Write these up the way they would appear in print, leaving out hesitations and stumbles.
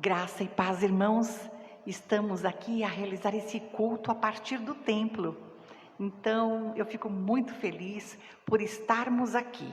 Graça e paz, irmãos, estamos aqui a realizar esse culto a partir do templo. Então, eu fico muito feliz por estarmos aqui,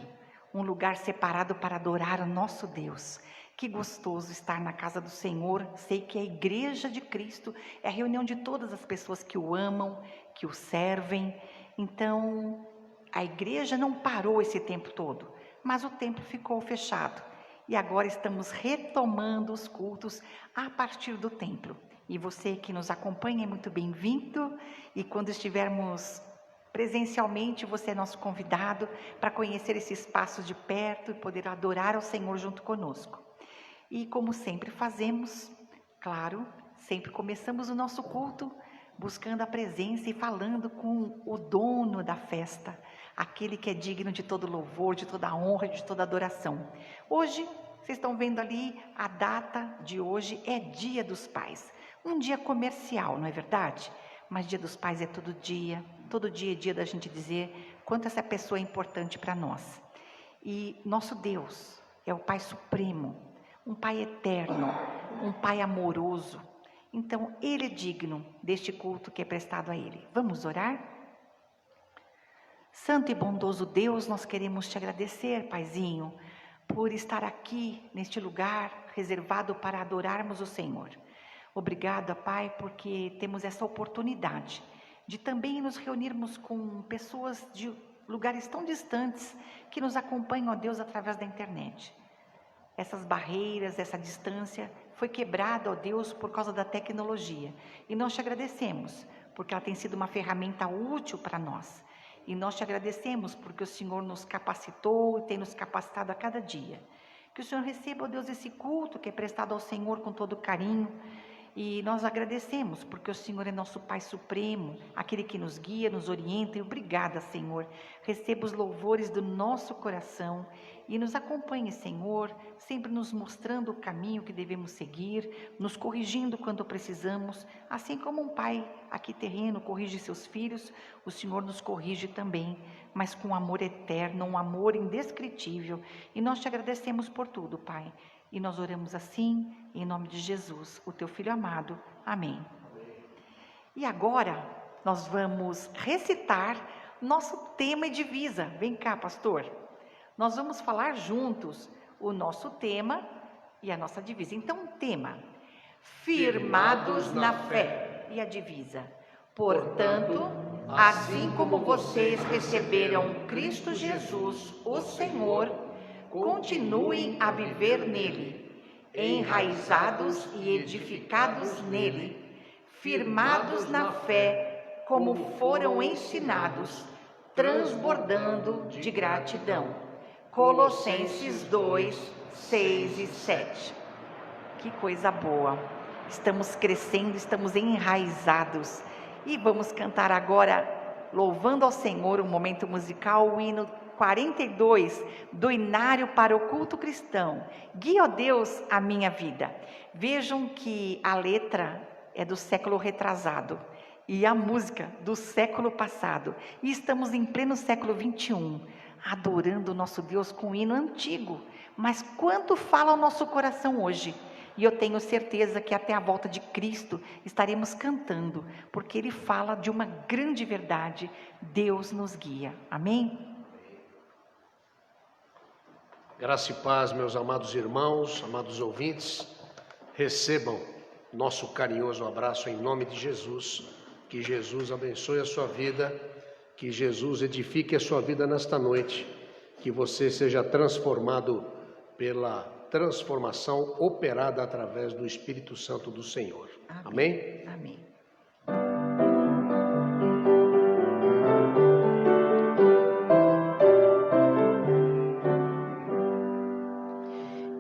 um lugar separado para adorar o nosso Deus. Que gostoso estar na casa do Senhor. Sei que a Igreja de Cristo é a reunião de todas as pessoas que o amam, que o servem. Então, a igreja não parou esse tempo todo, mas o templo ficou fechado. E agora estamos retomando os cultos a partir do templo. E você que nos acompanha é muito bem-vindo. E quando estivermos presencialmente, você é nosso convidado para conhecer esse espaço de perto e poder adorar ao Senhor junto conosco. E como sempre fazemos, claro, sempre começamos o nosso culto buscando a presença e falando com o dono da festa, aquele que é digno de todo louvor, de toda honra, de toda adoração. Hoje, vocês estão vendo ali, a data de hoje é Dia dos Pais. Um dia comercial, não é verdade? Mas Dia dos Pais é todo dia é dia da gente dizer quanto essa pessoa é importante para nós. E nosso Deus é o Pai Supremo, um Pai eterno, um Pai amoroso. Então, Ele é digno deste culto que é prestado a Ele. Vamos orar? Santo e bondoso Deus, nós queremos te agradecer, Paizinho, por estar aqui neste lugar reservado para adorarmos o Senhor. Obrigada, Pai, porque temos essa oportunidade de também nos reunirmos com pessoas de lugares tão distantes que nos acompanham, ó Deus, através da internet. Essas barreiras, essa distância foi quebrada, ó Deus, por causa da tecnologia. E nós te agradecemos, porque ela tem sido uma ferramenta útil para nós. E nós te agradecemos porque o Senhor nos capacitou e tem nos capacitado a cada dia. Que o Senhor receba, ó Deus, esse culto que é prestado ao Senhor com todo carinho. E nós agradecemos porque o Senhor é nosso Pai Supremo, aquele que nos guia, nos orienta. E obrigada, Senhor. Receba os louvores do nosso coração e nos acompanhe, Senhor, sempre nos mostrando o caminho que devemos seguir, nos corrigindo quando precisamos, assim como um pai aqui terreno corrige seus filhos, o Senhor nos corrige também, mas com amor eterno, um amor indescritível. E nós te agradecemos por tudo, Pai. E nós oramos assim, em nome de Jesus, o teu Filho amado. Amém. E agora, nós vamos recitar nosso tema e divisa. Vem cá, pastor. Nós vamos falar juntos o nosso tema e a nossa divisa. Então, o tema, firmados na fé, e a divisa. Portanto, assim como vocês receberam Cristo Jesus, o Senhor, continuem a viver nele, enraizados e edificados nele, firmados na fé, como foram ensinados, transbordando de gratidão. Colossenses 2, 6 e 7. Que coisa boa! Estamos crescendo, estamos enraizados. E vamos cantar agora, louvando ao Senhor, um momento musical, o hino 42 do Inário para o Culto Cristão. Guia, ó Deus, a minha vida. Vejam que a letra é do século retrasado e a música do século passado. E estamos em pleno século 21, adorando o nosso Deus com um hino antigo. Mas quanto fala o nosso coração hoje? E eu tenho certeza que até a volta de Cristo estaremos cantando, porque Ele fala de uma grande verdade: Deus nos guia. Amém? Graça e paz, meus amados irmãos, amados ouvintes. Recebam nosso carinhoso abraço em nome de Jesus. Que Jesus abençoe a sua vida, que Jesus edifique a sua vida nesta noite, que você seja transformado pela transformação operada através do Espírito Santo do Senhor. Amém? Amém.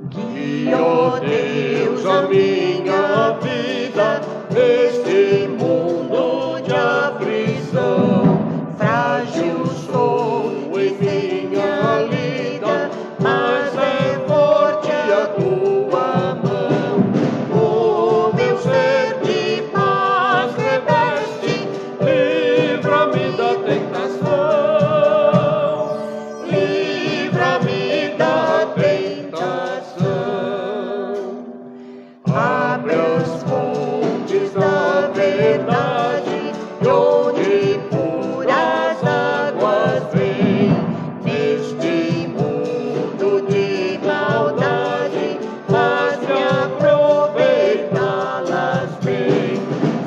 Guia, ó Deus, a minha vida neste mundo de aflição. Frágil sou em minha lida, mas é forte a tua mão. O meu ser de paz reveste, livra-me da tentação. Livra-me da tentação. Abre as fontes da verdade, de onde puras águas vêm. Neste mundo de maldade, faz-me aproveitá-las bem.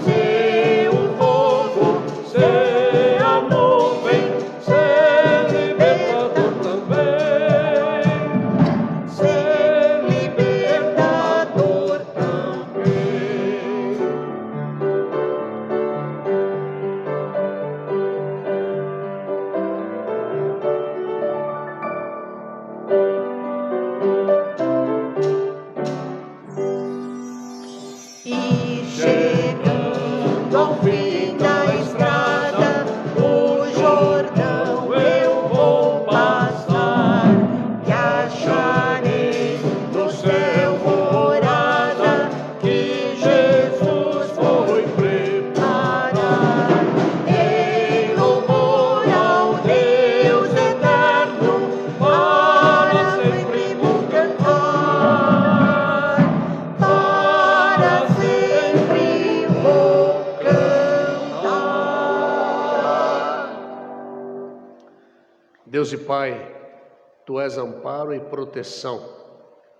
Ser o fogo, ser a nuvem, ser libertador também. Ser libertador também. E chegando ao fim da estrada, o Jordão eu vou passar, e acharei no céu morada que Jesus foi preparar. Em louvor ao Deus eterno, para sempre vou cantar. Para sempre vou cantar. Deus e Pai, Tu és amparo e proteção.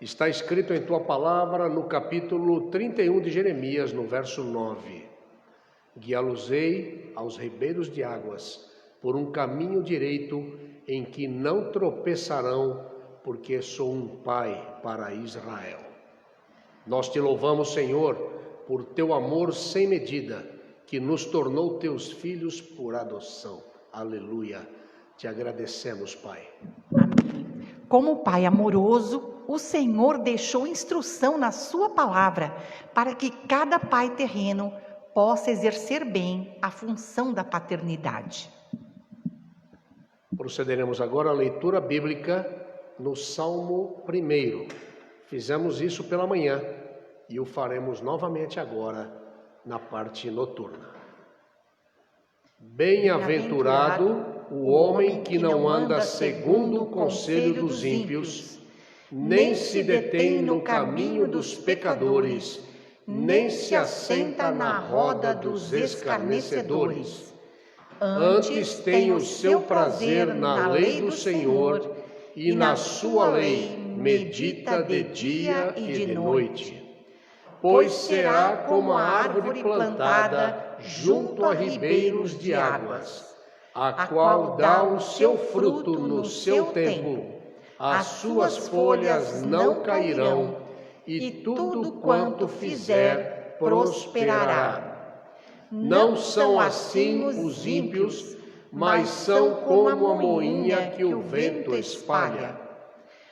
Está escrito em Tua palavra no capítulo 31 de Jeremias, no verso 9. Guiá-los-ei aos ribeiros de águas, por um caminho direito em que não tropeçarão, porque sou um pai para Israel. Nós te louvamos, Senhor, por Teu amor sem medida, que nos tornou Teus filhos por adoção. Aleluia. Te agradecemos, Pai. Amém. Como Pai amoroso, o Senhor deixou instrução na sua palavra para que cada pai terreno possa exercer bem a função da paternidade. Procederemos agora à leitura bíblica no Salmo 1. Fizemos isso pela manhã e o faremos novamente agora na parte noturna. Bem-aventurado o homem que não anda segundo o conselho dos ímpios, nem se detém no caminho dos pecadores, nem se assenta na roda dos escarnecedores. Antes tem o seu prazer na lei do Senhor, e na sua lei medita de dia e de noite. Pois será como a árvore plantada junto a ribeiros de águas, a qual dá o seu fruto no seu tempo, as suas folhas não cairão, e tudo quanto fizer prosperará. Não são assim os ímpios, mas são como a moinha que o vento espalha.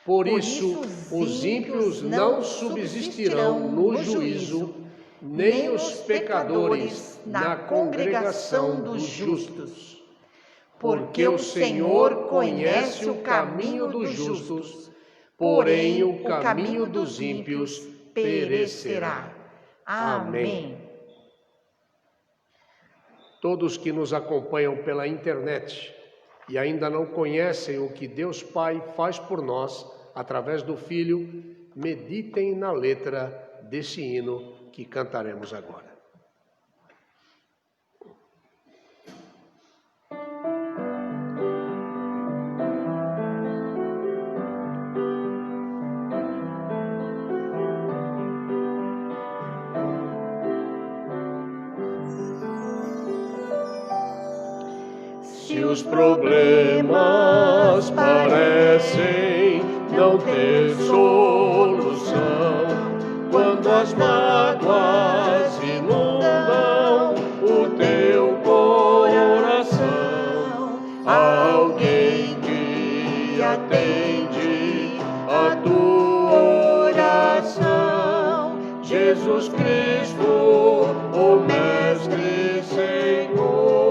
Por isso, os ímpios não subsistirão no juízo, nem os pecadores na congregação dos justos. porque o Senhor conhece o caminho dos justos, porém o caminho dos ímpios perecerá. Amém. Todos que nos acompanham pela internet e ainda não conhecem o que Deus Pai faz por nós através do Filho, meditem na letra desse hino que cantaremos agora. Se os problemas parecem não ter solução, quando as mágoas inundam o teu coração, há alguém que atende a tua oração. Jesus Cristo, o Mestre Senhor,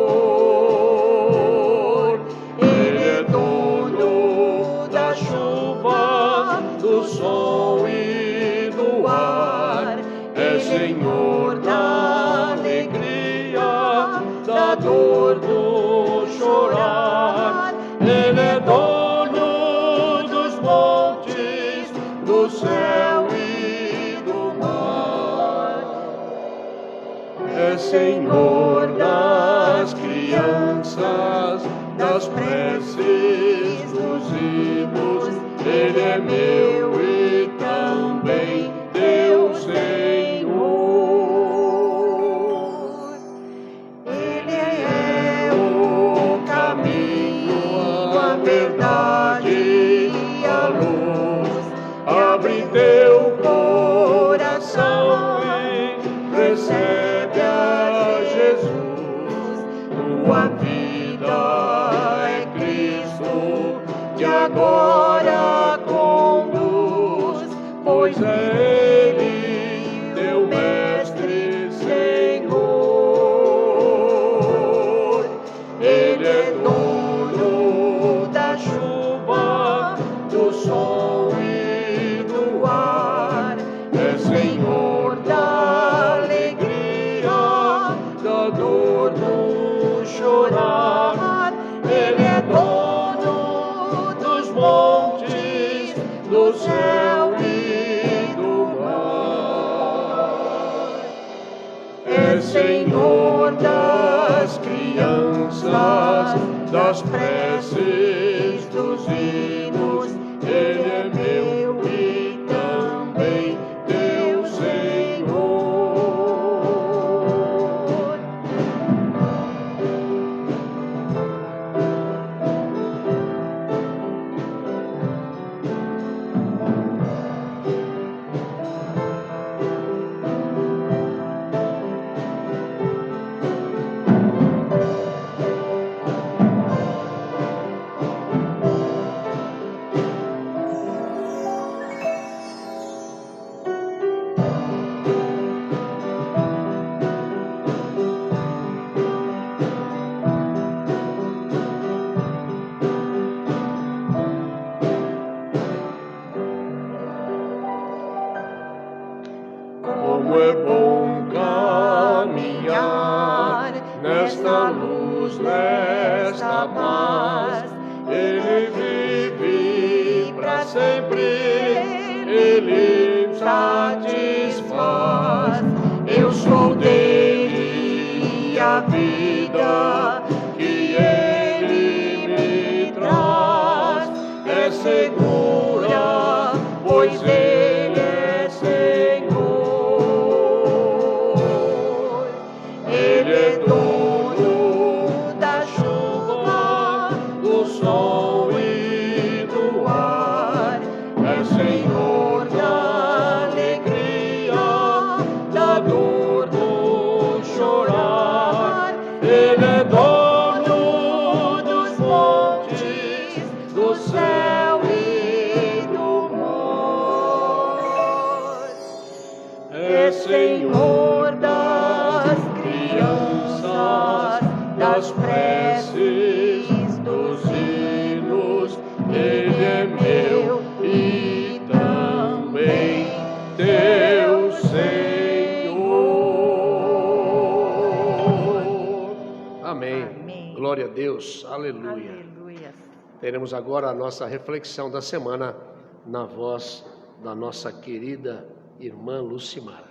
Ele é dono da chuva, do sol e do ar, é Senhor da alegria, da dor, do chorar. Ele é dono dos montes, do céu e do mar, é Senhor das crianças, das preces, dos hinos. Ele é meu e também teu Senhor. Ele é o caminho, a verdade e a luz. Abre teu coração e recebe a Jesus. Tua vida é Cristo, que agora conduz, pois é Ele teu Mestre Senhor. Ele é dono da chuva, do sol e do ar, é Senhor da alegria, da dor, do chorar. Ele é dono dos montes, do céu e do mar, é Senhor das crianças, das preces, dos hinos. Ele é meu e também teu Senhor. Como é bom caminhar nesta luz, nesta paz. Ele vive para sempre, Ele satisfaz. Eu sou dele e a vida que Ele me traz é segura, pois Ele é Senhor. Ele é dono da chuva, do sol e do ar, é Senhor da alegria, da dor, do chorar. Ele é dono dos montes, do céu e do mar, é Senhor das crianças, das preces, Deus. Aleluia. Aleluia. Teremos agora a nossa reflexão da semana na voz da nossa querida irmã Lucimara.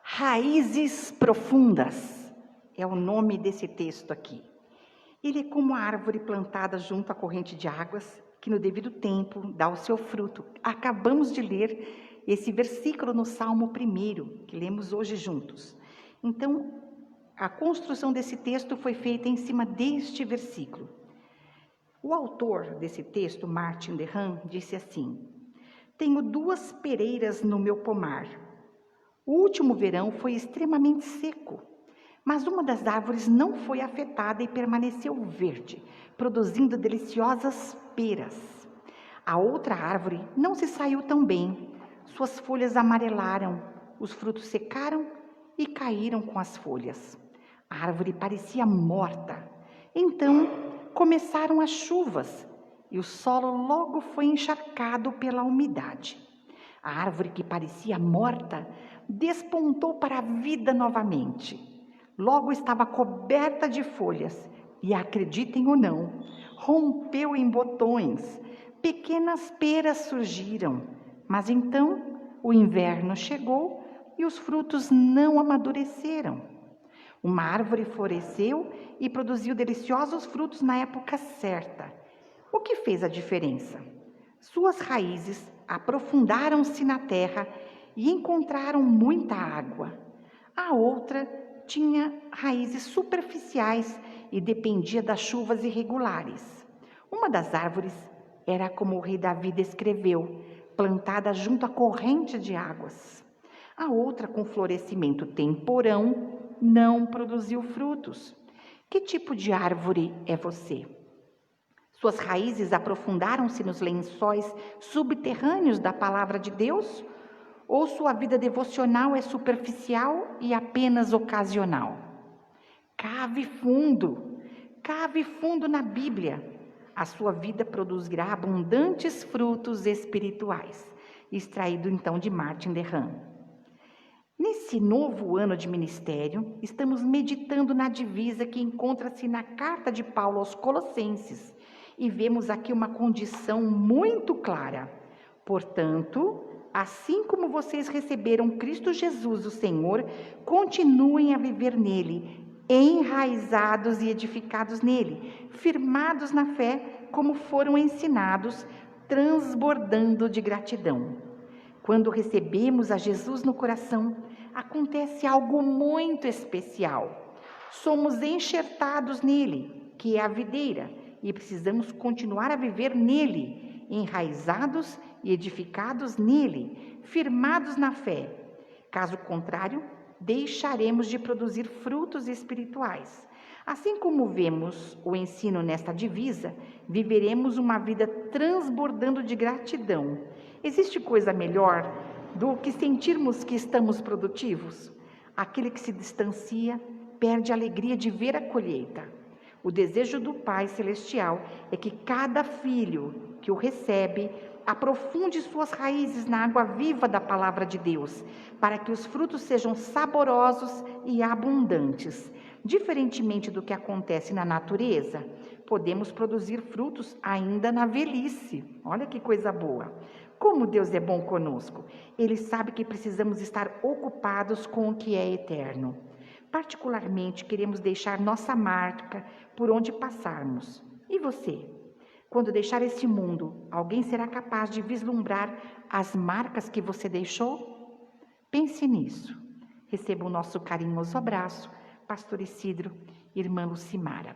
Raízes profundas é o nome desse texto aqui. Ele é como a árvore plantada junto à corrente de águas, que no devido tempo dá o seu fruto. Acabamos de ler esse versículo no Salmo 1, que lemos hoje juntos. Então, a construção desse texto foi feita em cima deste versículo. O autor desse texto, Martin de Haan, disse assim: tenho 2 pereiras no meu pomar. O último verão foi extremamente seco, mas uma das árvores não foi afetada e permaneceu verde, produzindo deliciosas peras. A outra árvore não se saiu tão bem. Suas folhas amarelaram, os frutos secaram e caíram com as folhas. A árvore parecia morta. Então começaram as chuvas e o solo logo foi encharcado pela umidade. A árvore que parecia morta despontou para a vida novamente. Logo estava coberta de folhas e, acreditem ou não, rompeu em botões. Pequenas peras surgiram, mas então o inverno chegou e os frutos não amadureceram. Uma árvore floresceu e produziu deliciosos frutos na época certa. O que fez a diferença? Suas raízes aprofundaram-se na terra e encontraram muita água. A outra tinha raízes superficiais e dependia das chuvas irregulares. Uma das árvores era como o rei Davi descreveu, plantada junto à corrente de águas. A outra, com florescimento temporão, não produziu frutos. Que tipo de árvore é você? Suas raízes aprofundaram-se nos lençóis subterrâneos da palavra de Deus? Ou sua vida devocional é superficial e apenas ocasional? Cave fundo na Bíblia. A sua vida produzirá abundantes frutos espirituais. Extraído então de Martin de Haan. Nesse novo ano de ministério, estamos meditando na divisa que encontra-se na carta de Paulo aos Colossenses e vemos aqui uma condição muito clara. Portanto, assim como vocês receberam Cristo Jesus, o Senhor, continuem a viver nele, enraizados e edificados nele, firmados na fé, como foram ensinados, transbordando de gratidão. Quando recebemos a Jesus no coração, acontece algo muito especial. Somos enxertados nele, que é a videira, e precisamos continuar a viver nele, enraizados e edificados nele, firmados na fé. Caso contrário, deixaremos de produzir frutos espirituais. Assim como vemos o ensino nesta divisa, viveremos uma vida transbordando de gratidão. Existe coisa melhor do que sentirmos que estamos produtivos? Aquele que se distancia perde a alegria de ver a colheita. O desejo do Pai Celestial é que cada filho que o recebe aprofunde suas raízes na água viva da palavra de Deus, para que os frutos sejam saborosos e abundantes. Diferentemente do que acontece na natureza, podemos produzir frutos ainda na velhice. Olha que coisa boa! Como Deus é bom conosco! Ele sabe que precisamos estar ocupados com o que é eterno. Particularmente, queremos deixar nossa marca por onde passarmos. E você? Quando deixar esse mundo, alguém será capaz de vislumbrar as marcas que você deixou? Pense nisso. Receba o nosso carinhoso abraço, Pastor Isidro, Irmã Lucimara.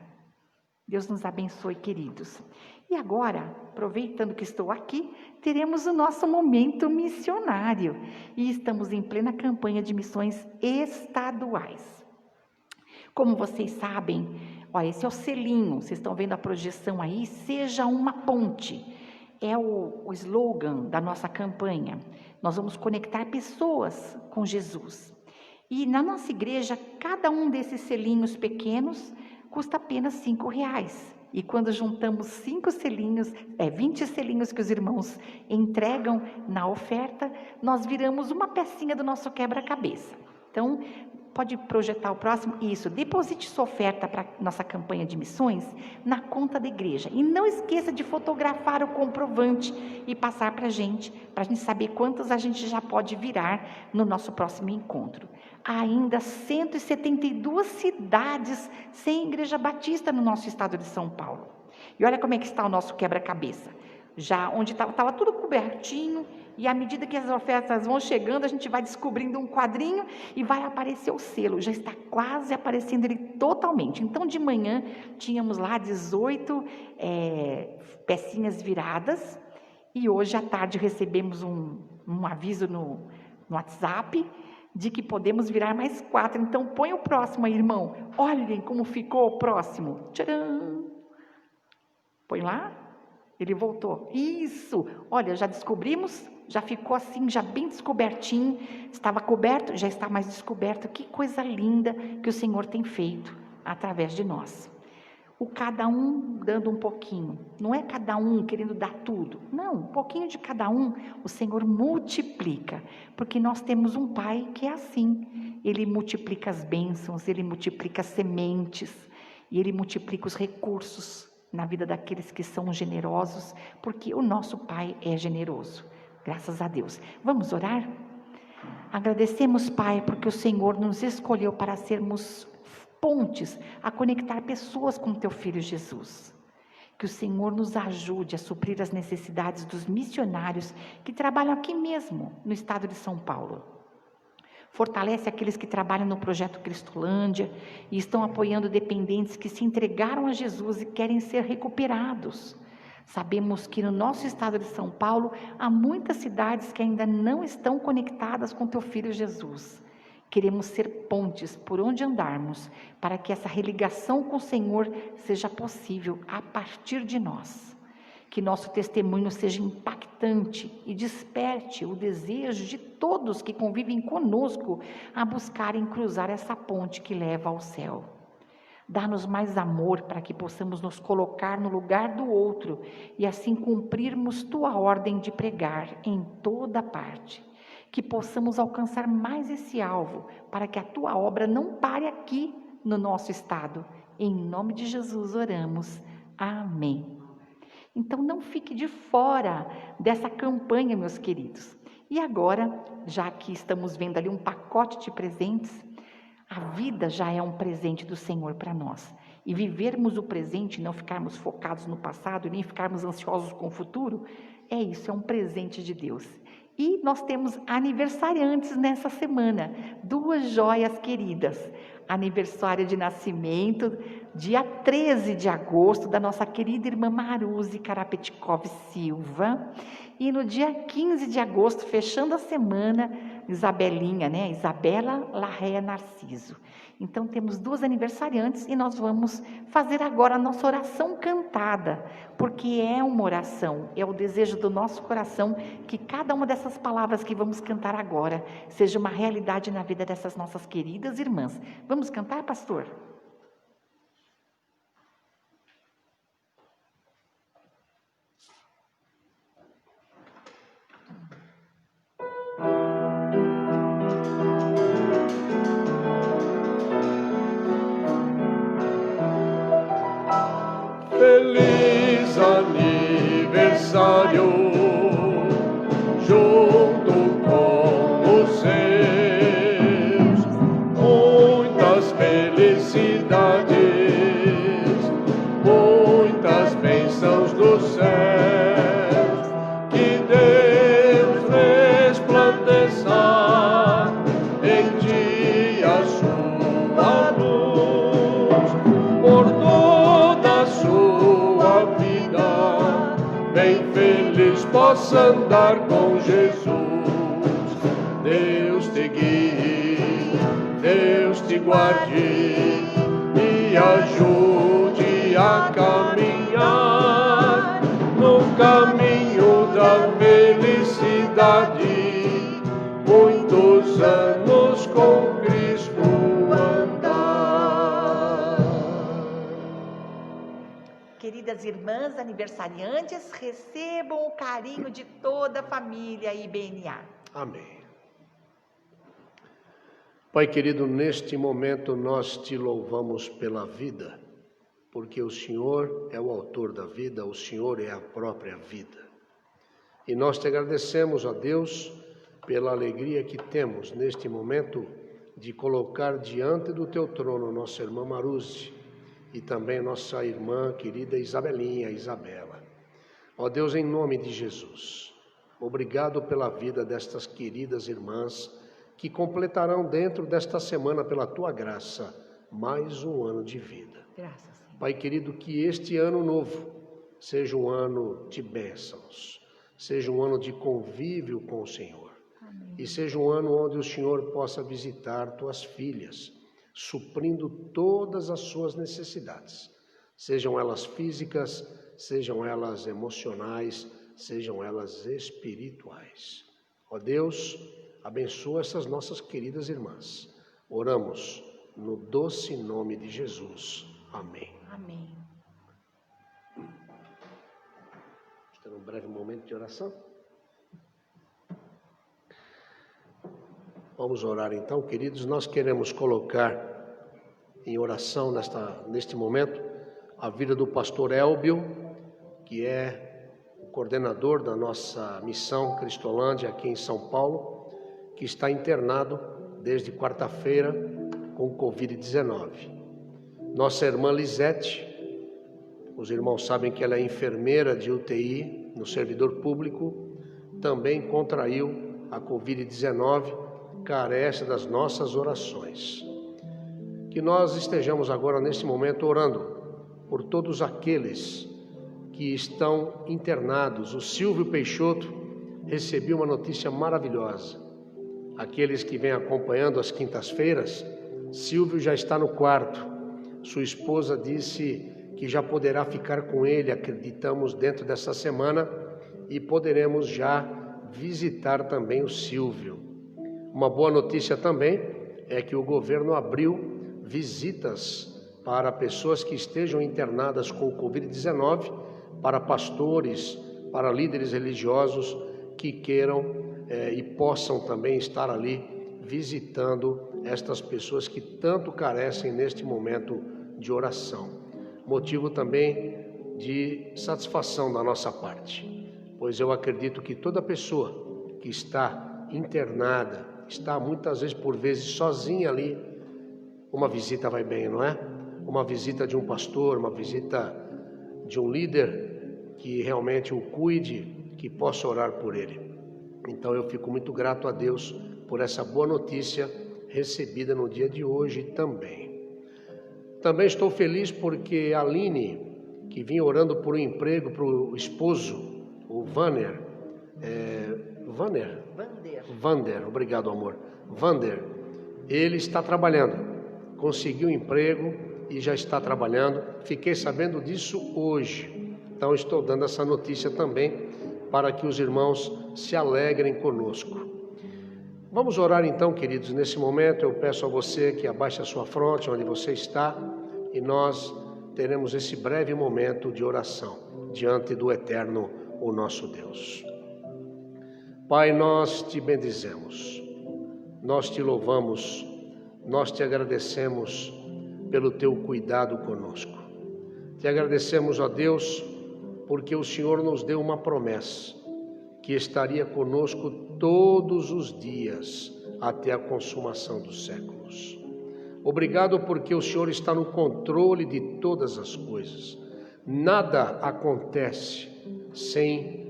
Deus nos abençoe, queridos. E agora, aproveitando que estou aqui, teremos o nosso momento missionário. E estamos em plena campanha de missões estaduais. Como vocês sabem, esse é o selinho, vocês estão vendo a projeção aí, seja uma ponte. É o slogan da nossa campanha. Nós vamos conectar pessoas com Jesus. E na nossa igreja, cada um desses selinhos pequenos custa apenas R$5. E quando juntamos 5 selinhos, 20 selinhos que os irmãos entregam na oferta, nós viramos uma pecinha do nosso quebra-cabeça. Então, pode projetar o próximo. Isso, deposite sua oferta para nossa campanha de missões na conta da igreja. E não esqueça de fotografar o comprovante e passar para a gente saber quantas a gente já pode virar no nosso próximo encontro. Há ainda 172 cidades sem igreja batista no nosso estado de São Paulo. E olha como é que está o nosso quebra-cabeça. Já onde estava tudo cobertinho, e à medida que as ofertas vão chegando, a gente vai descobrindo um quadrinho e vai aparecer o selo. Já está quase aparecendo ele totalmente. Então, de manhã, tínhamos lá 18 pecinhas viradas, e hoje à tarde recebemos um aviso no WhatsApp de que podemos virar mais 4. Então, põe o próximo aí, irmão. Olhem como ficou o próximo. Tcharam! Põe lá. Ele voltou. Isso! Olha, já descobrimos, já ficou assim, já bem descobertinho. Estava coberto, já está mais descoberto. Que coisa linda que o Senhor tem feito através de nós. O cada um dando um pouquinho. Não é cada um querendo dar tudo. Não, um pouquinho de cada um, o Senhor multiplica. Porque nós temos um Pai que é assim. Ele multiplica as bênçãos, Ele multiplica as sementes, e Ele multiplica os recursos na vida daqueles que são generosos, porque o nosso Pai é generoso. Graças a Deus. Vamos orar? Agradecemos, Pai, porque o Senhor nos escolheu para sermos pontes a conectar pessoas com Teu Filho Jesus. Que o Senhor nos ajude a suprir as necessidades dos missionários que trabalham aqui mesmo, no estado de São Paulo. Fortalece aqueles que trabalham no projeto Cristolândia e estão apoiando dependentes que se entregaram a Jesus e querem ser recuperados. Sabemos que no nosso estado de São Paulo há muitas cidades que ainda não estão conectadas com Teu Filho Jesus. Queremos ser pontes por onde andarmos, para que essa religação com o Senhor seja possível a partir de nós. Que nosso testemunho seja impactante e desperte o desejo de todos que convivem conosco a buscarem cruzar essa ponte que leva ao céu. Dá-nos mais amor para que possamos nos colocar no lugar do outro e assim cumprirmos Tua ordem de pregar em toda parte. Que possamos alcançar mais esse alvo para que a Tua obra não pare aqui no nosso estado. Em nome de Jesus oramos. Amém. Então, não fique de fora dessa campanha, meus queridos. E agora, já que estamos vendo ali um pacote de presentes, a vida já é um presente do Senhor para nós. E vivermos o presente, não ficarmos focados no passado, nem ficarmos ansiosos com o futuro, é um presente de Deus. E nós temos aniversariantes nessa semana, 2 joias queridas. Aniversário de nascimento, dia 13 de agosto, da nossa querida irmã Maruzi Karapetkov Silva. E no dia 15 de agosto, fechando a semana, Isabelinha, Isabela Larrea Narciso. Então, temos 2 aniversariantes e nós vamos fazer agora a nossa oração cantada, porque é uma oração, é o desejo do nosso coração que cada uma dessas palavras que vamos cantar agora seja uma realidade na vida dessas nossas queridas irmãs. Vamos cantar, pastor? Feliz aniversário, junto com os seus, muitas felicidades, muitas bênçãos do céu, que Deus resplandeça em ti a sua luz, por toda a sua vida, bem feliz possa andar com Jesus. Deus te guie, Deus te guarde e ajude a caminhar no caminho da felicidade, muitos anos com Cristo andar. queridas irmãs aniversariantes recebam o carinho de toda a família IBNA. Amém. Pai querido, neste momento nós te louvamos pela vida, porque o Senhor é o autor da vida, o Senhor é a própria vida. E nós te agradecemos, ó Deus, pela alegria que temos neste momento de colocar diante do teu trono nossa irmã Maruzi e também nossa irmã querida Isabela. Ó Deus, em nome de Jesus, obrigado pela vida destas queridas irmãs que completarão dentro desta semana, pela tua graça, mais um ano de vida. Graças, Senhor. Pai querido, que este ano novo seja um ano de bênçãos, seja um ano de convívio com o Senhor. Amém. E seja um ano onde o Senhor possa visitar tuas filhas, suprindo todas as suas necessidades, sejam elas físicas, sejam elas emocionais, sejam elas espirituais. Ó Deus, abençoa essas nossas queridas irmãs. Oramos no doce nome de Jesus. Amém. Amém. Vamos ter um breve momento de oração. Vamos orar então, queridos. Nós queremos colocar em oração neste momento a vida do pastor Elbio, que é o coordenador da nossa missão Cristolândia aqui em São Paulo, que está internado desde quarta-feira com Covid-19. Nossa irmã Lisete, os irmãos sabem que ela é enfermeira de UTI no servidor público, também contraiu a Covid-19, carece das nossas orações. Que nós estejamos agora neste momento orando por todos aqueles que estão internados. O Silvio Peixoto recebeu uma notícia maravilhosa. Aqueles que vêm acompanhando as quintas-feiras, Silvio já está no quarto. Sua esposa disse que já poderá ficar com ele, acreditamos, dentro dessa semana, e poderemos já visitar também o Silvio. Uma boa notícia também é que o governo abriu visitas para pessoas que estejam internadas com o Covid-19, para pastores, para líderes religiosos que queiram e possam também estar ali visitando estas pessoas que tanto carecem neste momento de oração. Motivo também de satisfação da nossa parte, pois eu acredito que toda pessoa que está internada, está muitas vezes por vezes sozinha ali, uma visita vai bem, não é? Uma visita de um pastor, uma visita de um líder que realmente o cuide, que possa orar por ele. Então eu fico muito grato a Deus por essa boa notícia recebida no dia de hoje também. Também estou feliz porque a Aline, que vinha orando por um emprego para o esposo, o Vander, obrigado amor, Vander, ele está trabalhando, conseguiu um emprego e já está trabalhando. Fiquei sabendo disso hoje, então estou dando essa notícia também para que os irmãos se alegrem conosco. Vamos orar então, queridos. Nesse momento eu peço a você que abaixe a sua fronte onde você está e nós teremos esse breve momento de oração diante do Eterno, o nosso Deus. Pai, nós te bendizemos, nós te louvamos, nós te agradecemos pelo teu cuidado conosco. Te agradecemos, ó Deus, porque o Senhor nos deu uma promessa, que estaria conosco todos os dias até a consumação dos séculos. Obrigado porque o Senhor está no controle de todas as coisas. Nada acontece sem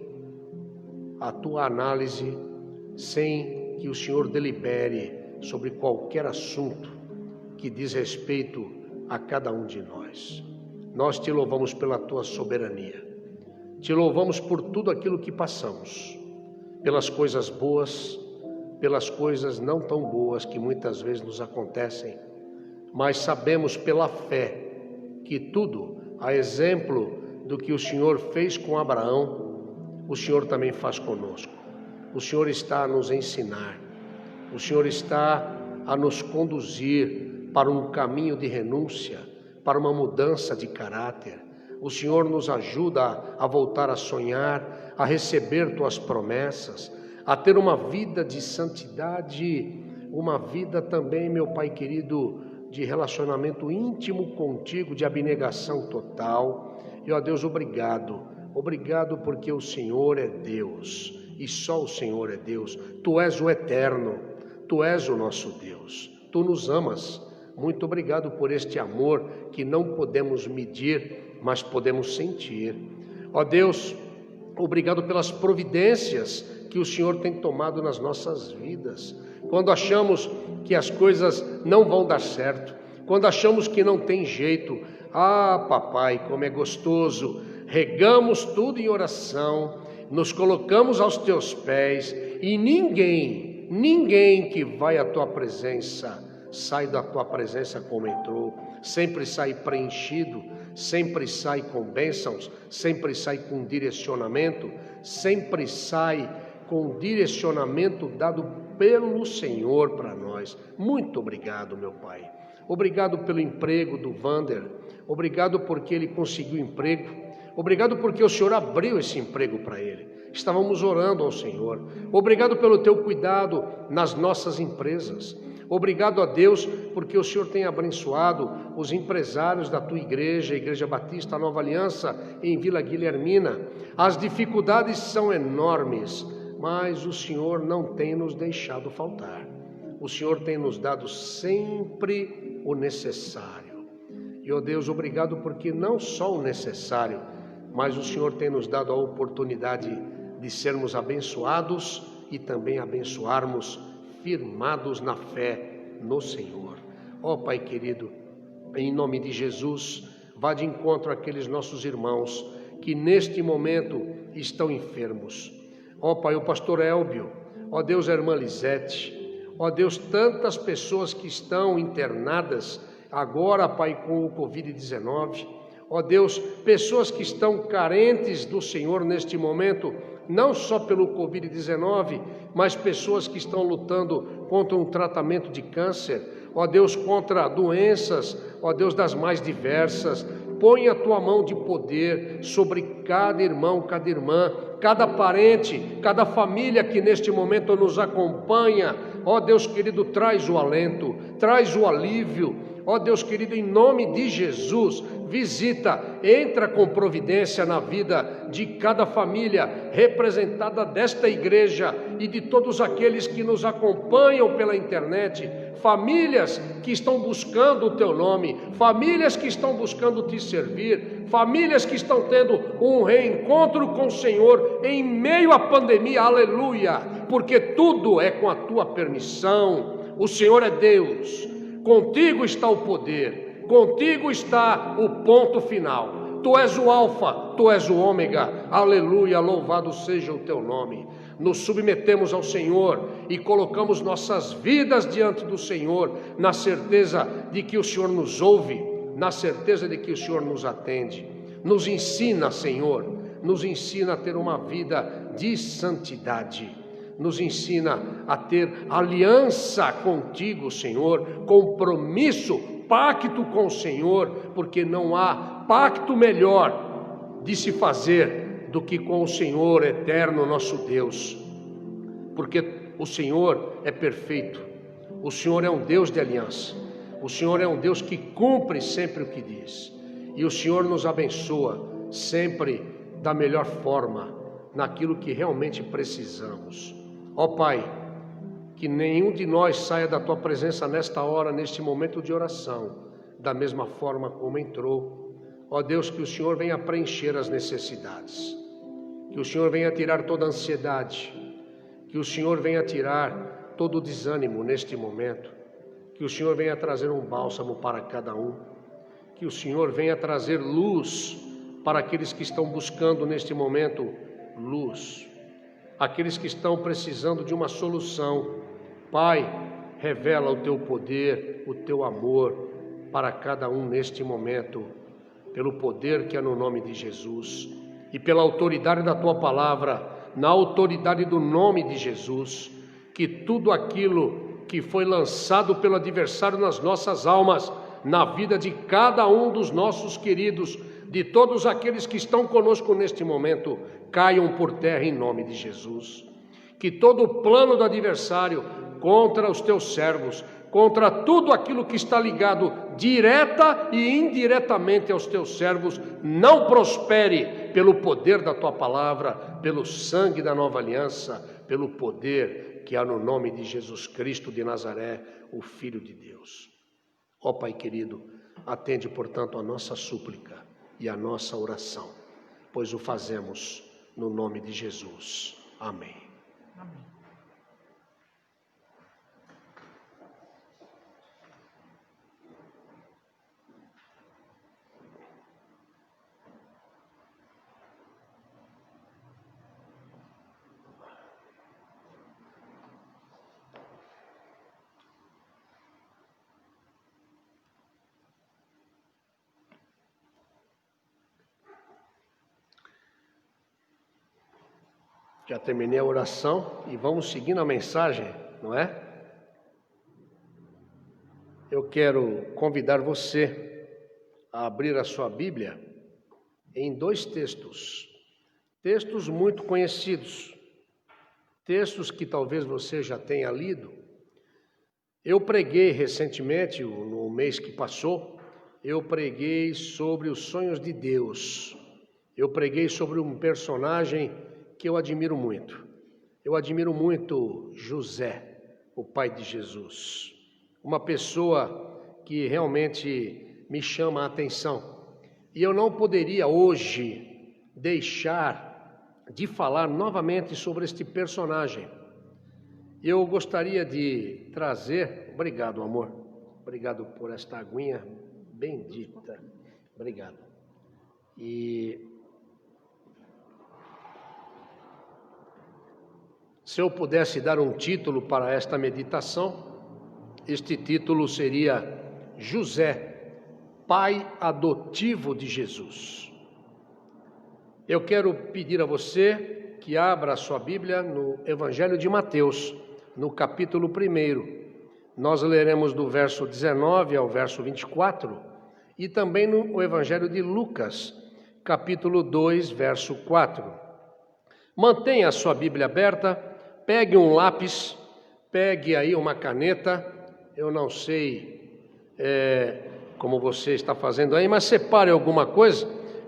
a tua análise, sem que o Senhor delibere sobre qualquer assunto que diz respeito a cada um de nós. Nós te louvamos pela tua soberania. Te louvamos por tudo aquilo que passamos, pelas coisas boas, pelas coisas não tão boas que muitas vezes nos acontecem, mas sabemos pela fé que tudo, a exemplo do que o Senhor fez com Abraão, o Senhor também faz conosco. O Senhor está a nos ensinar, o Senhor está a nos conduzir para um caminho de renúncia, para uma mudança de caráter, O Senhor nos ajuda a voltar a sonhar, a receber tuas promessas, a ter uma vida de santidade, uma vida também, meu Pai querido, de relacionamento íntimo contigo, de abnegação total. E ó Deus, obrigado porque o Senhor é Deus, e só o Senhor é Deus. Tu és o eterno, tu és o nosso Deus, tu nos amas. Muito obrigado por este amor que não podemos medir, mas podemos sentir. Ó Deus, obrigado pelas providências que o Senhor tem tomado nas nossas vidas. Quando achamos que as coisas não vão dar certo, quando achamos que não tem jeito, papai, como é gostoso, regamos tudo em oração, nos colocamos aos teus pés, e ninguém que vai à tua presença, sai da tua presença como entrou, sempre sai preenchido, sempre sai com bênçãos, sempre sai com direcionamento, sempre sai com direcionamento dado pelo Senhor para nós. Muito obrigado, meu Pai. Obrigado pelo emprego do Wander, obrigado porque ele conseguiu emprego, obrigado porque o Senhor abriu esse emprego para ele. Estávamos orando ao Senhor. Obrigado pelo teu cuidado nas nossas empresas. Obrigado a Deus porque o Senhor tem abençoado os empresários da tua igreja, a Igreja Batista Nova Aliança em Vila Guilhermina. As dificuldades são enormes, mas o Senhor não tem nos deixado faltar. O Senhor tem nos dado sempre o necessário. E, ó Deus, obrigado porque não só o necessário, mas o Senhor tem nos dado a oportunidade de sermos abençoados e também abençoarmos firmados na fé no Senhor. Ó Pai querido, em nome de Jesus, vá de encontro àqueles nossos irmãos que neste momento estão enfermos. Ó Pai, o pastor Elbio, ó Deus, a irmã Lisete, ó Deus, tantas pessoas que estão internadas agora, Pai, com o Covid-19, ó Deus, pessoas que estão carentes do Senhor neste momento, não só pelo Covid-19, mas pessoas que estão lutando contra um tratamento de câncer, ó Deus, contra doenças, ó Deus, das mais diversas. Põe a tua mão de poder sobre cada irmão, cada irmã, cada parente, cada família que neste momento nos acompanha. Ó Deus querido, traz o alento, traz o alívio. Ó Deus querido, em nome de Jesus, visita, entra com providência na vida de cada família representada desta igreja e de todos aqueles que nos acompanham pela internet, famílias que estão buscando o teu nome, famílias que estão buscando te servir, famílias que estão tendo um reencontro com o Senhor em meio à pandemia, aleluia, porque tudo é com a tua permissão. O Senhor é Deus. Contigo está o poder, contigo está o ponto final. Tu és o alfa, tu és o ômega, aleluia, louvado seja o teu nome. Nos submetemos ao Senhor e colocamos nossas vidas diante do Senhor, na certeza de que o Senhor nos ouve, na certeza de que o Senhor nos atende. Nos ensina, Senhor, nos ensina a ter uma vida de santidade. Nos ensina a ter aliança contigo, Senhor, compromisso, pacto com o Senhor, porque não há pacto melhor de se fazer do que com o Senhor eterno, nosso Deus, porque o Senhor é perfeito, o Senhor é um Deus de aliança, o Senhor é um Deus que cumpre sempre o que diz, e o Senhor nos abençoa sempre da melhor forma, naquilo que realmente precisamos. Ó Pai, que nenhum de nós saia da Tua presença nesta hora, neste momento de oração, da mesma forma como entrou. Ó Deus, que o Senhor venha preencher as necessidades, que o Senhor venha tirar toda a ansiedade, que o Senhor venha tirar todo o desânimo neste momento, que o Senhor venha trazer um bálsamo para cada um, que o Senhor venha trazer luz para aqueles que estão buscando neste momento luz. Aqueles que estão precisando de uma solução, Pai, revela o teu poder, o teu amor para cada um neste momento, pelo poder que é no nome de Jesus e pela autoridade da tua palavra, na autoridade do nome de Jesus, que tudo aquilo que foi lançado pelo adversário nas nossas almas, na vida de cada um dos nossos queridos, de todos aqueles que estão conosco neste momento caiam por terra em nome de Jesus. Que todo o plano do adversário contra os teus servos, contra tudo aquilo que está ligado direta e indiretamente aos teus servos, não prospere pelo poder da tua palavra, pelo sangue da nova aliança, pelo poder que há no nome de Jesus Cristo de Nazaré, o Filho de Deus. Ó Pai querido, atende, portanto, a nossa súplica e a nossa oração, pois o fazemos no nome de Jesus. Amém. Amém. Já terminei a oração e vamos seguindo a mensagem, não é? Eu quero convidar você a abrir a sua Bíblia em 2 textos. Textos muito conhecidos. Textos que talvez você já tenha lido. Eu preguei recentemente, no mês que passou, eu preguei sobre os sonhos de Deus. Eu preguei sobre um personagem que eu admiro muito. Eu admiro muito José, o pai de Jesus. Uma pessoa que realmente me chama a atenção. E eu não poderia hoje deixar de falar novamente sobre este personagem. Eu gostaria de trazer... Obrigado, amor. Obrigado por esta aguinha bendita. Obrigado. E... se eu pudesse dar um título para esta meditação, este título seria José, pai adotivo de Jesus. Eu quero pedir a você que abra a sua Bíblia no Evangelho de Mateus, no capítulo 1. Nós leremos do verso 19 ao verso 24 e também no Evangelho de Lucas, capítulo 2, verso 4. Mantenha a sua Bíblia aberta. Pegue um lápis, pegue aí uma caneta, eu não sei como você está fazendo aí, mas separe alguma coisa.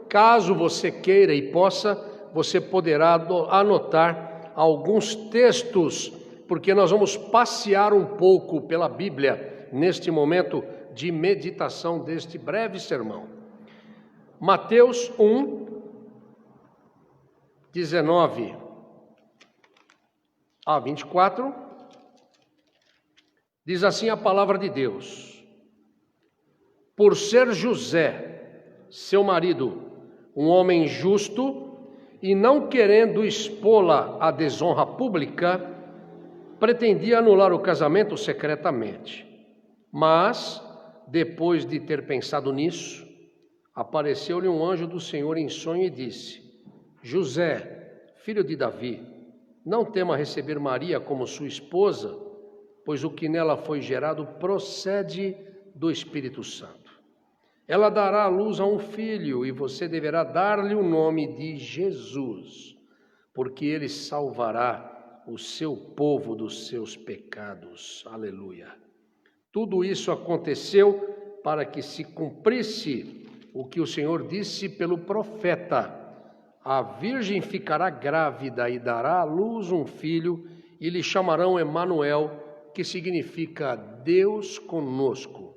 Caso você queira e possa, você poderá anotar alguns textos, porque nós vamos passear um pouco pela Bíblia neste momento de meditação deste breve sermão. Mateus 1, 19 a 24, diz assim a palavra de Deus: por ser José, seu marido, um homem justo, e não querendo expô-la à desonra pública, pretendia anular o casamento secretamente. Mas, depois de ter pensado nisso, apareceu-lhe um anjo do Senhor em sonho e disse: José, filho de Davi, não tema receber Maria como sua esposa, pois o que nela foi gerado procede do Espírito Santo. Ela dará à luz a um filho e você deverá dar-lhe o nome de Jesus, porque ele salvará o seu povo dos seus pecados. Aleluia. Tudo isso aconteceu para que se cumprisse o que o Senhor disse pelo profeta: a virgem ficará grávida e dará à luz um filho, e lhe chamarão Emanuel, que significa Deus conosco.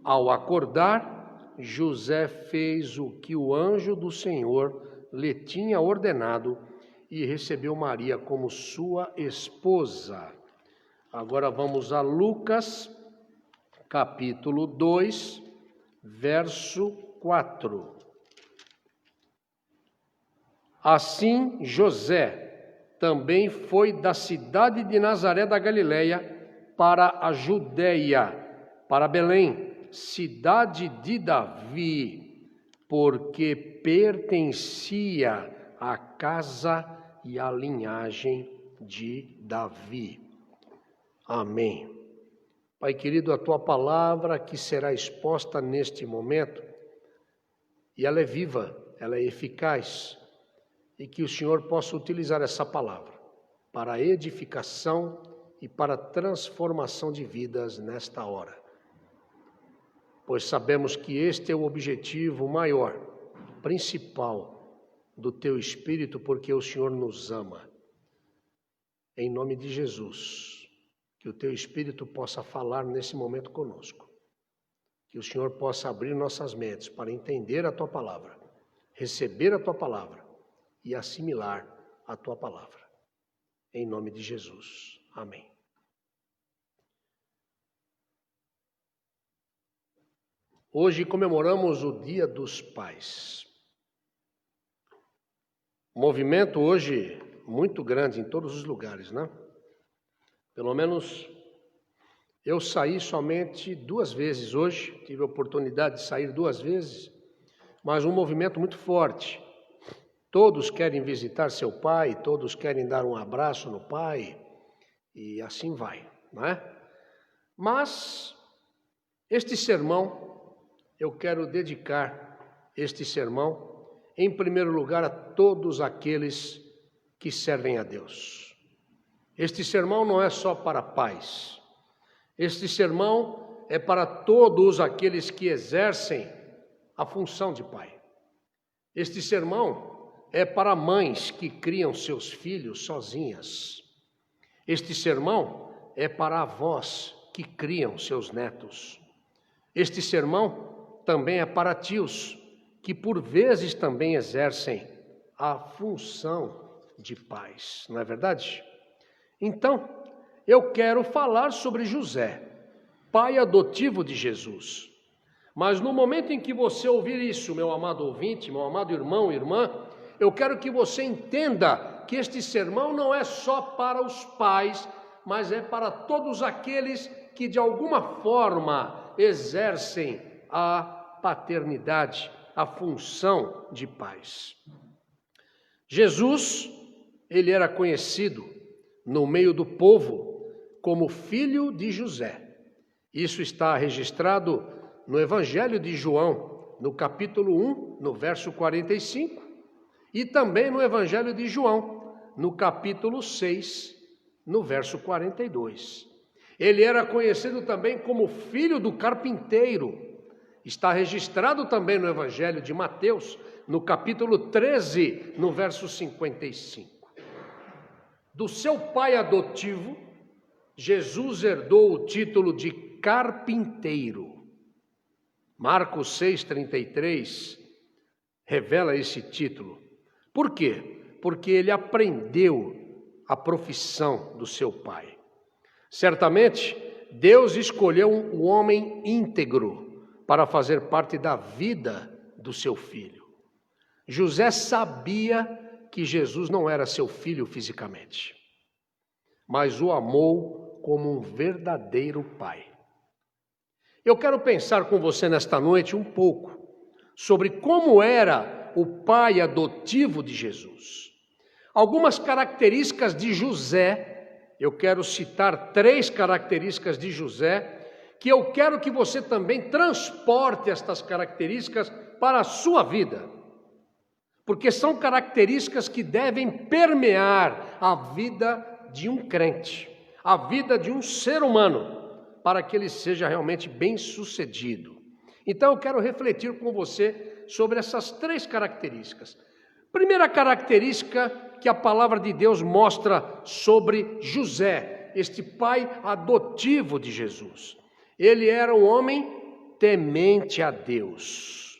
Ao acordar, José fez o que o anjo do Senhor lhe tinha ordenado e recebeu Maria como sua esposa. Agora vamos a Lucas, capítulo 2, verso 4. Assim, José também foi da cidade de Nazaré da Galileia para a Judéia, para Belém, cidade de Davi, porque pertencia à casa e à linhagem de Davi. Amém. Pai querido, a tua palavra que será exposta neste momento, e ela é viva, ela é eficaz, e que o Senhor possa utilizar essa palavra para a edificação e para a transformação de vidas nesta hora. Pois sabemos que este é o objetivo maior, principal do Teu Espírito, porque o Senhor nos ama. Em nome de Jesus, que o Teu Espírito possa falar nesse momento conosco. Que o Senhor possa abrir nossas mentes para entender a Tua palavra, receber a Tua palavra e assimilar a Tua palavra. Em nome de Jesus. Amém. Hoje comemoramos o Dia dos Pais. Movimento hoje muito grande em todos os lugares, né? Pelo menos eu saí somente 2 vezes hoje, tive a oportunidade de sair 2 vezes, mas um movimento muito forte. Todos querem visitar seu pai, todos querem dar um abraço no pai, e assim vai, não é? Mas este sermão, eu quero dedicar este sermão, em primeiro lugar, a todos aqueles que servem a Deus. Este sermão não é só para pais. Este sermão é para todos aqueles que exercem a função de pai. Este sermão é para mães que criam seus filhos sozinhas. Este sermão é para avós que criam seus netos. Este sermão também é para tios que por vezes também exercem a função de pais, não é verdade? Então, eu quero falar sobre José, pai adotivo de Jesus. Mas no momento em que você ouvir isso, meu amado ouvinte, meu amado irmão e irmã, eu quero que você entenda que este sermão não é só para os pais, mas é para todos aqueles que de alguma forma exercem a paternidade, a função de pais. Jesus, ele era conhecido no meio do povo como filho de José. Isso está registrado no Evangelho de João, no capítulo 1, no verso 45, e também no Evangelho de João, no capítulo 6, no verso 42. Ele era conhecido também como filho do carpinteiro. Está registrado também no Evangelho de Mateus, no capítulo 13, no verso 55. Do seu pai adotivo, Jesus herdou o título de carpinteiro. Marcos 6,33 revela esse título. Por quê? Porque ele aprendeu a profissão do seu pai. Certamente, Deus escolheu um homem íntegro para fazer parte da vida do seu filho. José sabia que Jesus não era seu filho fisicamente, mas o amou como um verdadeiro pai. Eu quero pensar com você nesta noite um pouco sobre como era o pai adotivo de Jesus. Algumas características de José, eu quero citar 3 características de José, que eu quero que você também transporte estas características para a sua vida, porque são características que devem permear a vida de um crente, a vida de um ser humano, para que ele seja realmente bem-sucedido. Então eu quero refletir com você sobre essas 3 características. Primeira característica que a palavra de Deus mostra sobre José, este pai adotivo de Jesus. Ele era um homem temente a Deus.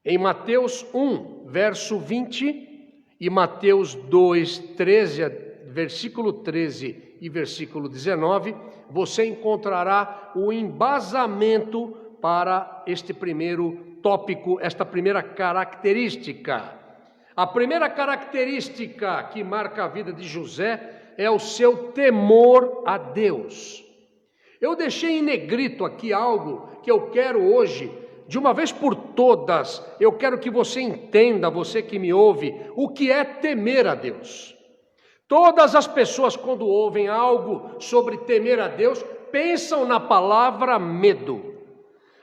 Em Mateus 1, verso 20 e Mateus 2, 13, versículo 13 e versículo 19, você encontrará o embasamento para este primeiro tópico, esta primeira característica. A primeira característica que marca a vida de José é o seu temor a Deus. Eu deixei em negrito aqui algo que eu quero hoje, de uma vez por todas, eu quero que você entenda, você que me ouve, o que é temer a Deus. Todas as pessoas, quando ouvem algo sobre temer a Deus, pensam na palavra medo.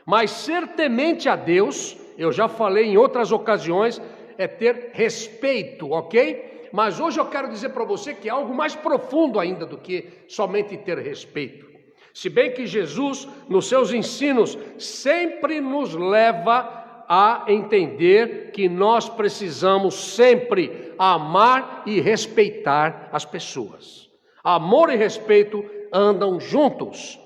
Mas ser temente a Deus eu já falei em outras ocasiões, é ter respeito, ok? Mas hoje eu quero dizer para você que é algo mais profundo ainda do que somente ter respeito. Se bem que Jesus, nos seus ensinos, sempre nos leva a entender que nós precisamos sempre amar e respeitar as pessoas. Amor e respeito andam juntos,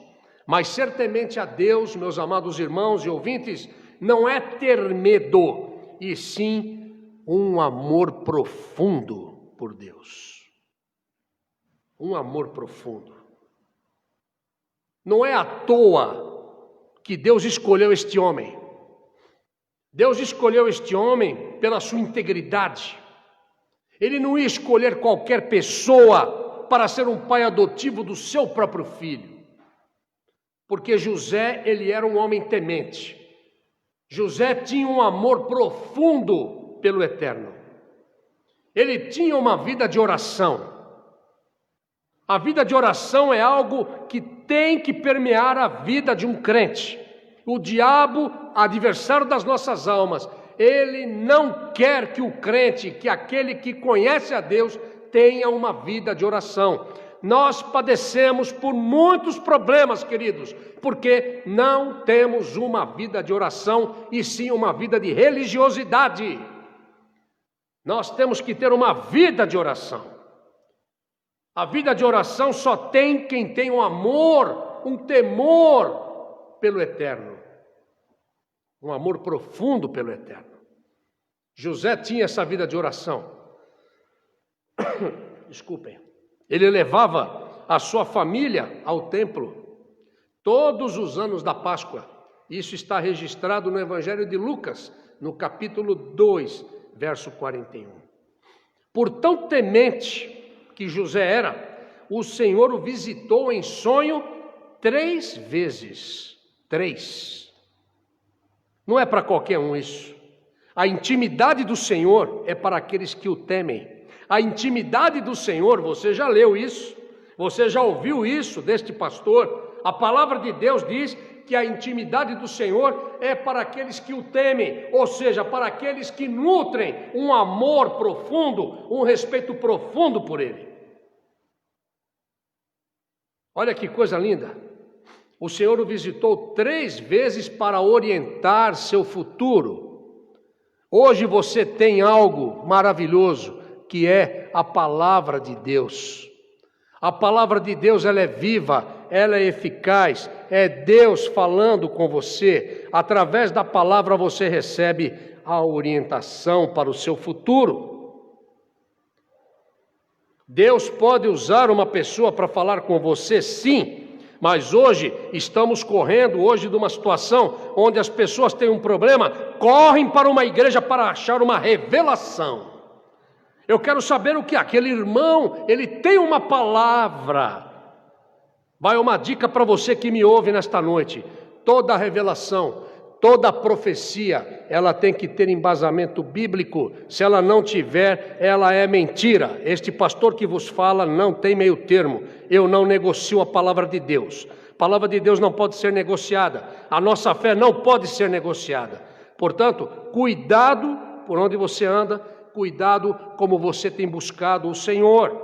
mas ser temente a Deus, meus amados irmãos e ouvintes, não é ter medo, e sim um amor profundo por Deus. Um amor profundo. Não é à toa que Deus escolheu este homem. Deus escolheu este homem pela sua integridade. Ele não ia escolher qualquer pessoa para ser um pai adotivo do seu próprio filho. Porque José, ele era um homem temente. José tinha um amor profundo pelo Eterno. Ele tinha uma vida de oração. A vida de oração é algo que tem que permear a vida de um crente. O diabo, adversário das nossas almas, ele não quer que o crente, que aquele que conhece a Deus, tenha uma vida de oração. Nós padecemos por muitos problemas, queridos, porque não temos uma vida de oração, e sim uma vida de religiosidade. Nós temos que ter uma vida de oração. A vida de oração só tem quem tem um amor, um temor pelo Eterno. Um amor profundo pelo Eterno. José tinha essa vida de oração. Desculpem. Ele levava a sua família ao templo todos os anos da Páscoa. Isso está registrado no Evangelho de Lucas, no capítulo 2, verso 41. Por tão temente que José era, o Senhor o visitou em sonho 3 vezes. 3. Não é para qualquer um isso. A intimidade do Senhor é para aqueles que o temem. A intimidade do Senhor, você já leu isso, você já ouviu isso deste pastor. A palavra de Deus diz que a intimidade do Senhor é para aqueles que o temem, ou seja, para aqueles que nutrem um amor profundo, um respeito profundo por Ele. Olha que coisa linda. O Senhor o visitou 3 vezes para orientar seu futuro. Hoje você tem algo maravilhoso, que é a palavra de Deus. A palavra de Deus, ela é viva, ela é eficaz, é Deus falando com você. Através da palavra você recebe a orientação para o seu futuro. Deus pode usar uma pessoa para falar com você, sim, mas hoje estamos correndo de uma situação onde as pessoas têm um problema, correm para uma igreja para achar uma revelação. Eu quero saber o que aquele irmão, ele tem uma palavra. Vai uma dica para você que me ouve nesta noite. Toda revelação, toda profecia, ela tem que ter embasamento bíblico. Se ela não tiver, ela é mentira. Este pastor que vos fala não tem meio termo. Eu não negocio a palavra de Deus. A palavra de Deus não pode ser negociada. A nossa fé não pode ser negociada. Portanto, cuidado por onde você anda, cuidado como você tem buscado o Senhor.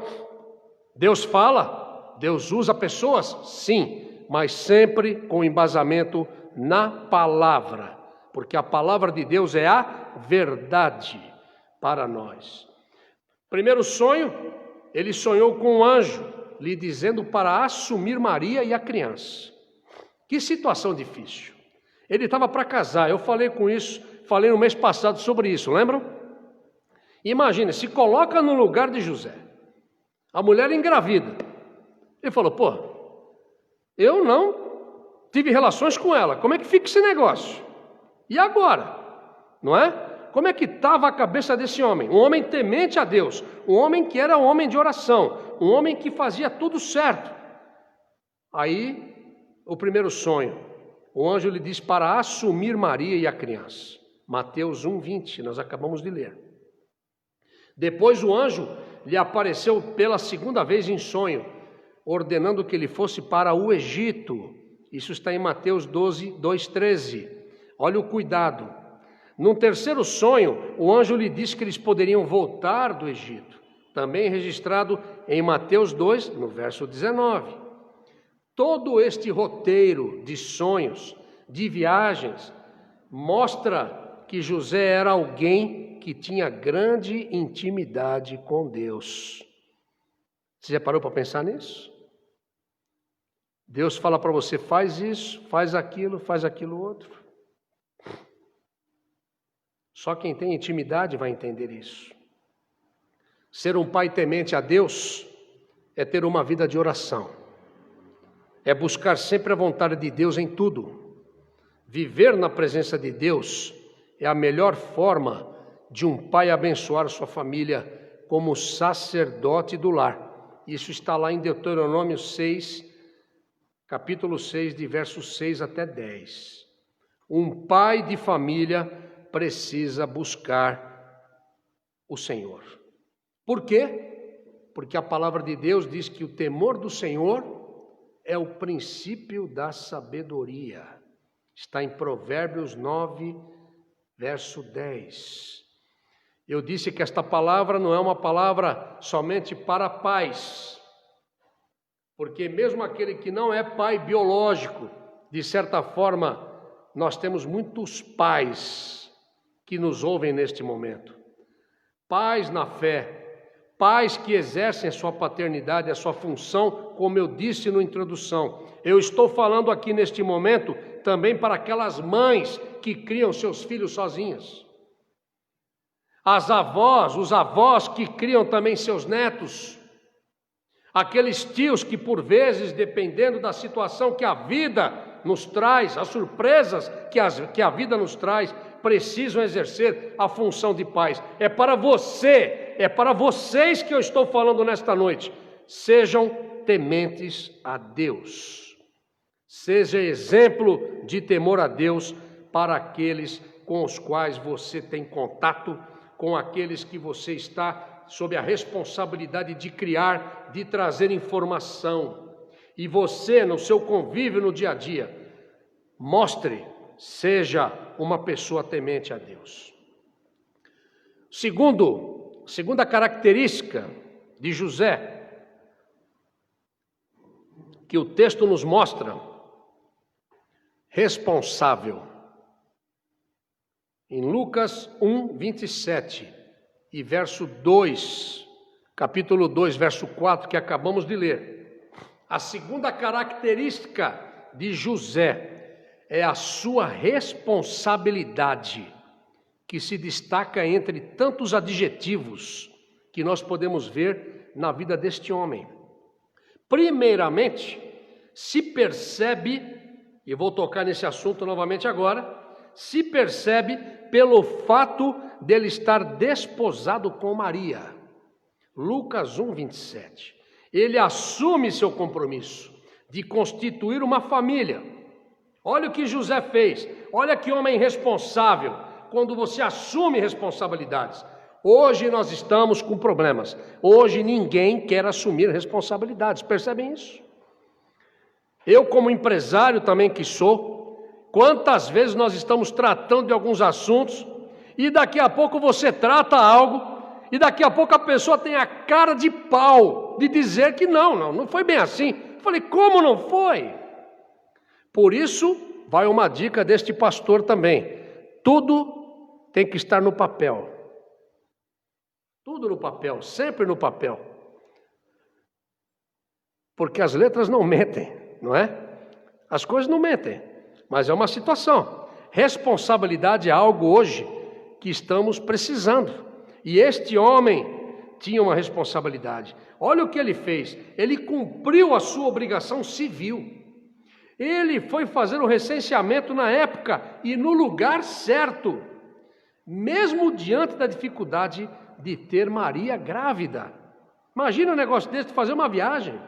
Deus fala, Deus usa pessoas, sim, mas sempre com embasamento na palavra, porque a palavra de Deus é a verdade para nós. Primeiro sonho, ele sonhou com um anjo, lhe dizendo para assumir Maria e a criança. Que situação difícil. Ele estava para casar, eu falei no mês passado sobre isso, lembram? Imagina, se coloca no lugar de José. A mulher engravida. Ele falou, eu não tive relações com ela. Como é que fica esse negócio? E agora? Não é? Como é que estava a cabeça desse homem? Um homem temente a Deus. Um homem que era um homem de oração. Um homem que fazia tudo certo. Aí, o primeiro sonho. O anjo lhe diz para assumir Maria e a criança. Mateus 1:20, nós acabamos de ler. Depois o anjo lhe apareceu pela segunda vez em sonho, ordenando que ele fosse para o Egito. Isso está em Mateus 12:2-13. Olha o cuidado. Num terceiro sonho, o anjo lhe disse que eles poderiam voltar do Egito, também registrado em Mateus 2, no verso 19. Todo este roteiro de sonhos, de viagens, mostra que José era alguém que tinha grande intimidade com Deus. Você já parou para pensar nisso? Deus fala para você, faz isso, faz aquilo outro. Só quem tem intimidade vai entender isso. Ser um pai temente a Deus é ter uma vida de oração. É buscar sempre a vontade de Deus em tudo. Viver na presença de Deus é a melhor forma de um pai abençoar sua família como sacerdote do lar. Isso está lá em Deuteronômio 6, capítulo 6, de versos 6 até 10. Um pai de família precisa buscar o Senhor. Por quê? Porque a palavra de Deus diz que o temor do Senhor é o princípio da sabedoria. Está em Provérbios 9, verso 10. Eu disse que esta palavra não é uma palavra somente para pais, porque mesmo aquele que não é pai biológico, de certa forma, nós temos muitos pais que nos ouvem neste momento. Pais na fé, pais que exercem a sua paternidade, a sua função, como eu disse na introdução. Eu estou falando aqui neste momento também para aquelas mães que criam seus filhos sozinhas. As avós, os avós que criam também seus netos. Aqueles tios que por vezes, dependendo da situação que a vida nos traz, as surpresas que a vida nos traz, precisam exercer a função de pais. É para vocês que eu estou falando nesta noite. Sejam tementes a Deus. Seja exemplo de temor a Deus para aqueles com os quais você tem contato, com aqueles que você está sob a responsabilidade de criar, de trazer informação. E você, no seu convívio no dia a dia, seja uma pessoa temente a Deus. Segunda característica de José, que o texto nos mostra, responsável. Em Lucas 1, 27 e verso 2, capítulo 2, verso 4, que acabamos de ler. A segunda característica de José é a sua responsabilidade, que se destaca entre tantos adjetivos que nós podemos ver na vida deste homem. Primeiramente, se percebe, e vou tocar nesse assunto novamente agora, se percebe pelo fato dele estar desposado com Maria. Lucas 1, 27. Ele assume seu compromisso de constituir uma família. Olha o que José fez, olha que homem responsável, quando você assume responsabilidades. Hoje nós estamos com problemas, hoje ninguém quer assumir responsabilidades, percebem isso? Eu, como empresário também que sou, quantas vezes nós estamos tratando de alguns assuntos, e daqui a pouco você trata algo, e daqui a pouco a pessoa tem a cara de pau de dizer que não foi bem assim. Eu falei, como não foi? Por isso, vai uma dica deste pastor também. Tudo tem que estar no papel. Tudo no papel, sempre no papel. Porque as letras não mentem, não é? As coisas não mentem, mas é uma situação. Responsabilidade é algo hoje que estamos precisando. E este homem tinha uma responsabilidade. Olha o que ele fez. Ele cumpriu a sua obrigação civil. Ele foi fazer o recenseamento na época e no lugar certo, mesmo diante da dificuldade de ter Maria grávida. Imagina um negócio desse, fazer uma viagem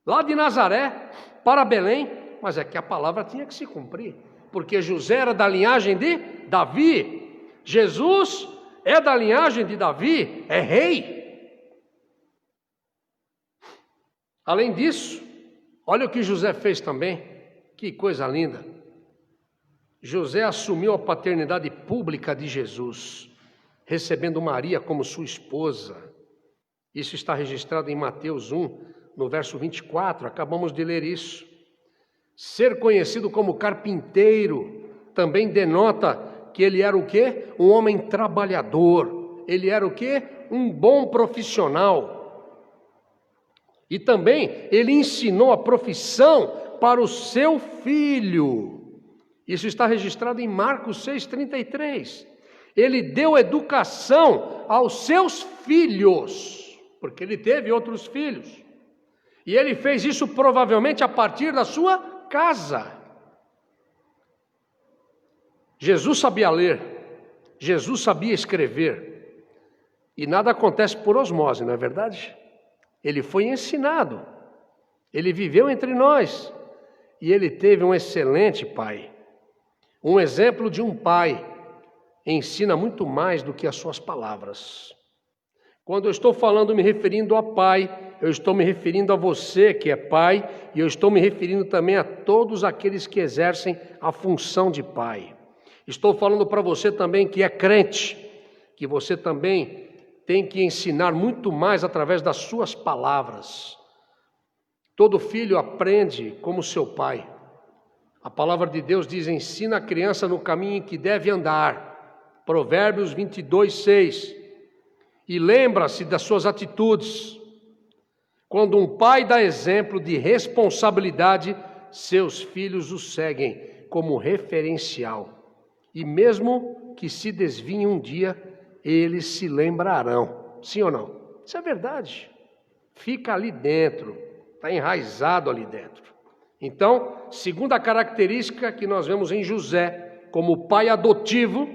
lá de Nazaré para Belém, mas é que a palavra tinha que se cumprir, porque José era da linhagem de Davi, Jesus é da linhagem de Davi, é rei. Além disso, olha o que José fez também, que coisa linda. José assumiu a paternidade pública de Jesus, recebendo Maria como sua esposa. Isso está registrado em Mateus 1, no verso 24, acabamos de ler isso. Ser conhecido como carpinteiro também denota que ele era o quê? Um homem trabalhador. Ele era o quê? Um bom profissional. E também ele ensinou a profissão para o seu filho. Isso está registrado em Marcos 6,33. Ele deu educação aos seus filhos, porque ele teve outros filhos. E ele fez isso provavelmente a partir da sua casa. Jesus sabia ler, Jesus sabia escrever. E nada acontece por osmose, não é verdade? Ele foi ensinado, ele viveu entre nós. E ele teve um excelente pai. Um exemplo de um pai ensina muito mais do que as suas palavras. Quando eu estou falando, me referindo a pai, eu estou me referindo a você que é pai, e eu estou me referindo também a todos aqueles que exercem a função de pai. Estou falando para você também que é crente, que você também tem que ensinar muito mais através das suas palavras. Todo filho aprende como seu pai. A palavra de Deus diz: ensina a criança no caminho em que deve andar. Provérbios 22:6. E lembra-se das suas atitudes. Quando um pai dá exemplo de responsabilidade, seus filhos o seguem como referencial. E mesmo que se desviem um dia, eles se lembrarão. Sim ou não? Isso é verdade. Fica ali dentro, está enraizado ali dentro. Então, segunda característica que nós vemos em José como pai adotivo,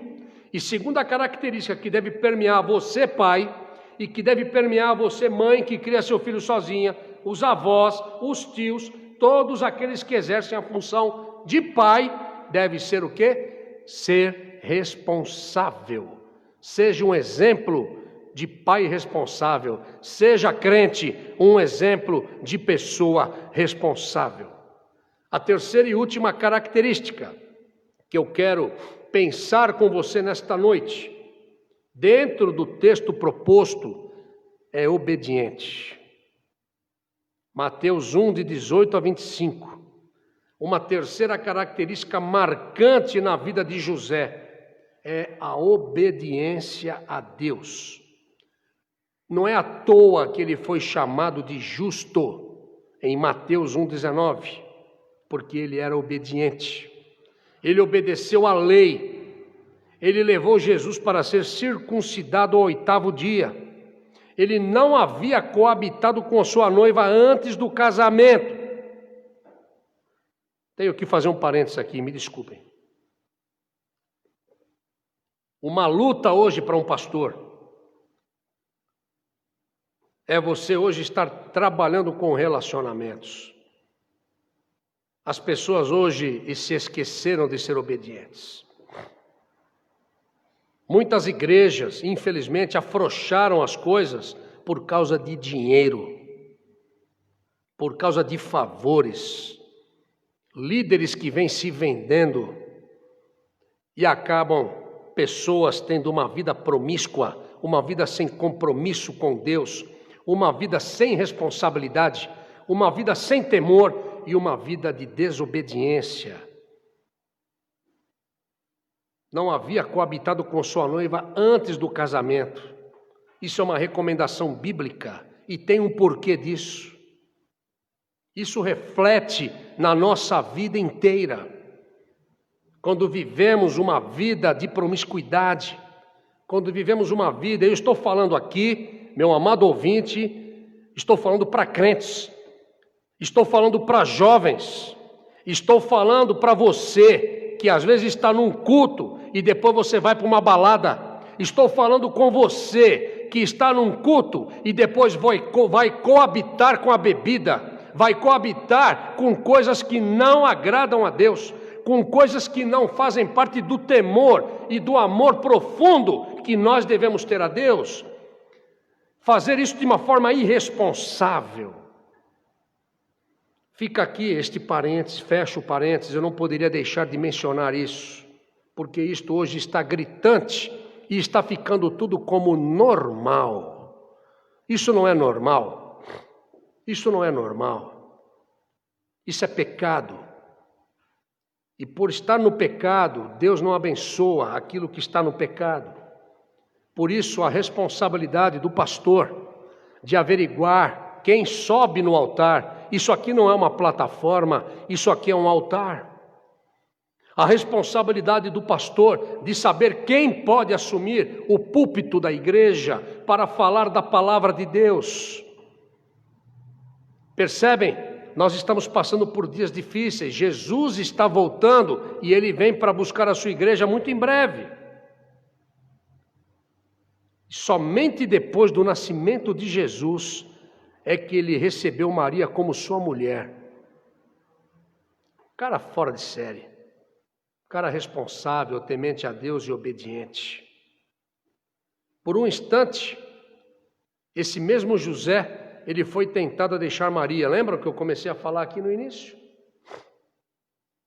e segunda característica que deve permear você, pai, e que deve permear você, mãe, que cria seu filho sozinha, os avós, os tios, todos aqueles que exercem a função de pai, deve ser o quê? Ser responsável. Seja um exemplo de pai responsável. Seja crente, um exemplo de pessoa responsável. A terceira e última característica que eu quero pensar com você nesta noite, dentro do texto proposto, é obediente. Mateus 1, de 18 a 25. Uma terceira característica marcante na vida de José é a obediência a Deus. Não é à toa que ele foi chamado de justo em Mateus 1,19, porque ele era obediente. Ele obedeceu à lei. Ele levou Jesus para ser circuncidado ao 8º dia. Ele não havia coabitado com sua noiva antes do casamento. Tenho que fazer um parênteses aqui, me desculpem. Uma luta hoje para um pastor é você hoje estar trabalhando com relacionamentos. As pessoas hoje se esqueceram de ser obedientes. Muitas igrejas, infelizmente, afrouxaram as coisas por causa de dinheiro, por causa de favores. Líderes que vêm se vendendo e acabam pessoas tendo uma vida promíscua, uma vida sem compromisso com Deus, uma vida sem responsabilidade, uma vida sem temor e uma vida de desobediência. Não havia coabitado com sua noiva antes do casamento. Isso é uma recomendação bíblica e tem um porquê disso. Isso reflete na nossa vida inteira. Quando vivemos uma vida de promiscuidade, quando vivemos uma vida, eu estou falando aqui, meu amado ouvinte, estou falando para crentes, estou falando para jovens, estou falando para você que às vezes está num culto e depois você vai para uma balada. Estou falando com você que está num culto e depois vai coabitar com a bebida, vai coabitar com coisas que não agradam a Deus, com coisas que não fazem parte do temor e do amor profundo que nós devemos ter a Deus. Fazer isso de uma forma irresponsável. Fica aqui este parênteses, fecho o parênteses, eu não poderia deixar de mencionar isso, porque isto hoje está gritante e está ficando tudo como normal. Isso não é normal. Isso não é normal. Isso é pecado. E por estar no pecado, Deus não abençoa aquilo que está no pecado. Por isso, a responsabilidade do pastor de averiguar quem sobe no altar. Isso aqui não é uma plataforma, isso aqui é um altar. A responsabilidade do pastor de saber quem pode assumir o púlpito da igreja para falar da palavra de Deus. Percebem? Nós estamos passando por dias difíceis. Jesus está voltando e Ele vem para buscar a sua igreja muito em breve. Somente depois do nascimento de Jesus é que Ele recebeu Maria como sua mulher. Cara fora de série. Cara responsável, temente a Deus e obediente. Por um instante, esse mesmo José, ele foi tentado a deixar Maria. Lembram que eu comecei a falar aqui no início?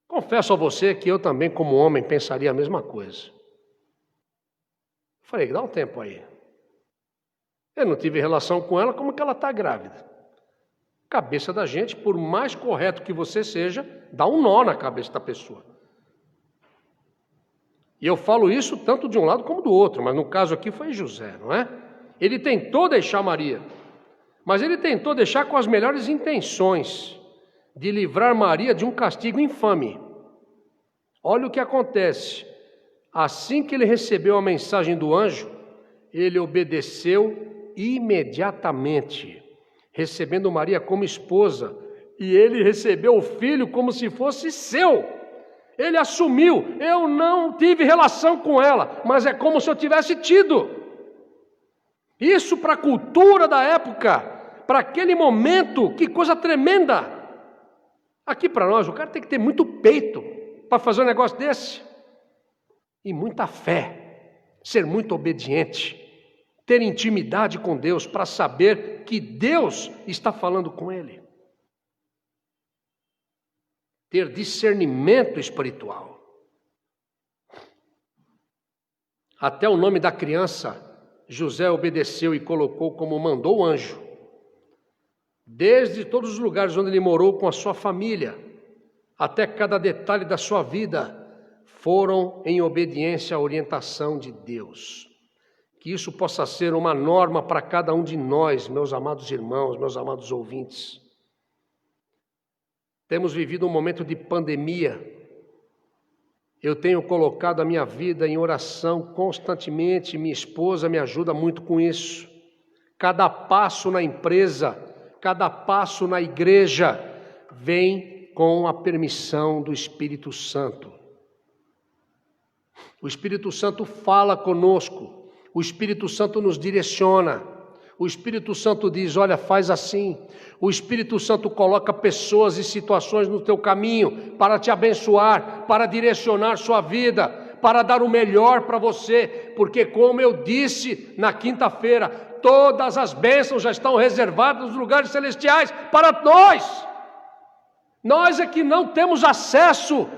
Confesso a você que eu também, como homem, pensaria a mesma coisa. Falei, dá um tempo aí. Eu não tive relação com ela, como que ela está grávida? Cabeça da gente, por mais correto que você seja, dá um nó na cabeça da pessoa. E eu falo isso tanto de um lado como do outro, mas no caso aqui foi José, não é? Ele tentou deixar Maria, mas ele tentou deixar com as melhores intenções de livrar Maria de um castigo infame. Olha o que acontece. Assim que ele recebeu a mensagem do anjo, ele obedeceu imediatamente, recebendo Maria como esposa, e ele recebeu o filho como se fosse seu. Ele assumiu, eu não tive relação com ela, mas é como se eu tivesse tido. Isso para a cultura da época, para aquele momento, que coisa tremenda. Aqui para nós, o cara tem que ter muito peito para fazer um negócio desse. E muita fé, ser muito obediente, ter intimidade com Deus para saber que Deus está falando com ele. Ter discernimento espiritual. Até o nome da criança, José obedeceu e colocou como mandou o anjo. Desde todos os lugares onde ele morou com a sua família, até cada detalhe da sua vida, foram em obediência à orientação de Deus. Que isso possa ser uma norma para cada um de nós, meus amados irmãos, meus amados ouvintes. Temos vivido um momento de pandemia. Eu tenho colocado a minha vida em oração constantemente, minha esposa me ajuda muito com isso. Cada passo na empresa, cada passo na igreja, vem com a permissão do Espírito Santo. O Espírito Santo fala conosco, o Espírito Santo nos direciona. O Espírito Santo diz, olha, faz assim. O Espírito Santo coloca pessoas e situações no teu caminho para te abençoar, para direcionar sua vida, para dar o melhor para você. Porque como eu disse na quinta-feira, todas as bênçãos já estão reservadas nos lugares celestiais para nós. Nós é que não temos acesso,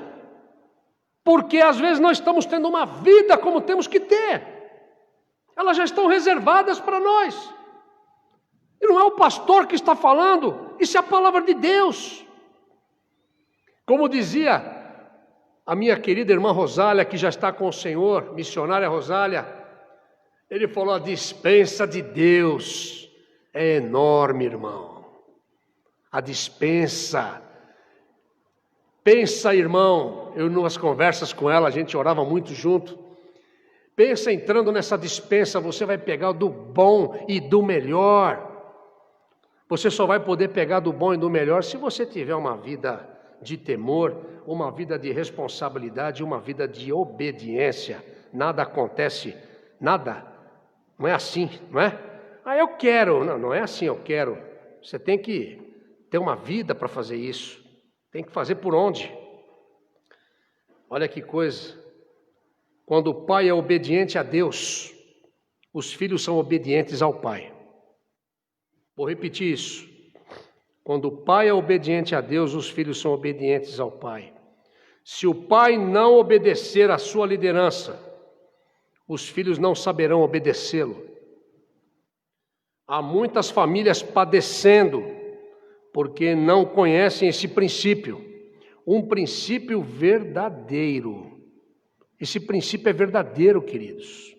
porque às vezes não estamos tendo uma vida como temos que ter. Elas já estão reservadas para nós. E não é o pastor que está falando, isso é a palavra de Deus. Como dizia a minha querida irmã Rosália, que já está com o Senhor, missionária Rosália, ele falou, a dispensa de Deus é enorme, irmão. A dispensa. Pensa, irmão, eu nas conversas com ela, a gente orava muito junto. Pensa entrando nessa dispensa, você vai pegar do bom e do melhor. Você só vai poder pegar do bom e do melhor se você tiver uma vida de temor, uma vida de responsabilidade, uma vida de obediência. Nada acontece, nada. Não é assim, não é? Eu quero. Não, não é assim, eu quero. Você tem que ter uma vida para fazer isso. Tem que fazer por onde? Olha que coisa. Quando o pai é obediente a Deus, os filhos são obedientes ao pai. Vou repetir isso. Quando o pai é obediente a Deus, os filhos são obedientes ao pai. Se o pai não obedecer à sua liderança, os filhos não saberão obedecê-lo. Há muitas famílias padecendo porque não conhecem esse princípio. Um princípio verdadeiro. Esse princípio é verdadeiro, queridos.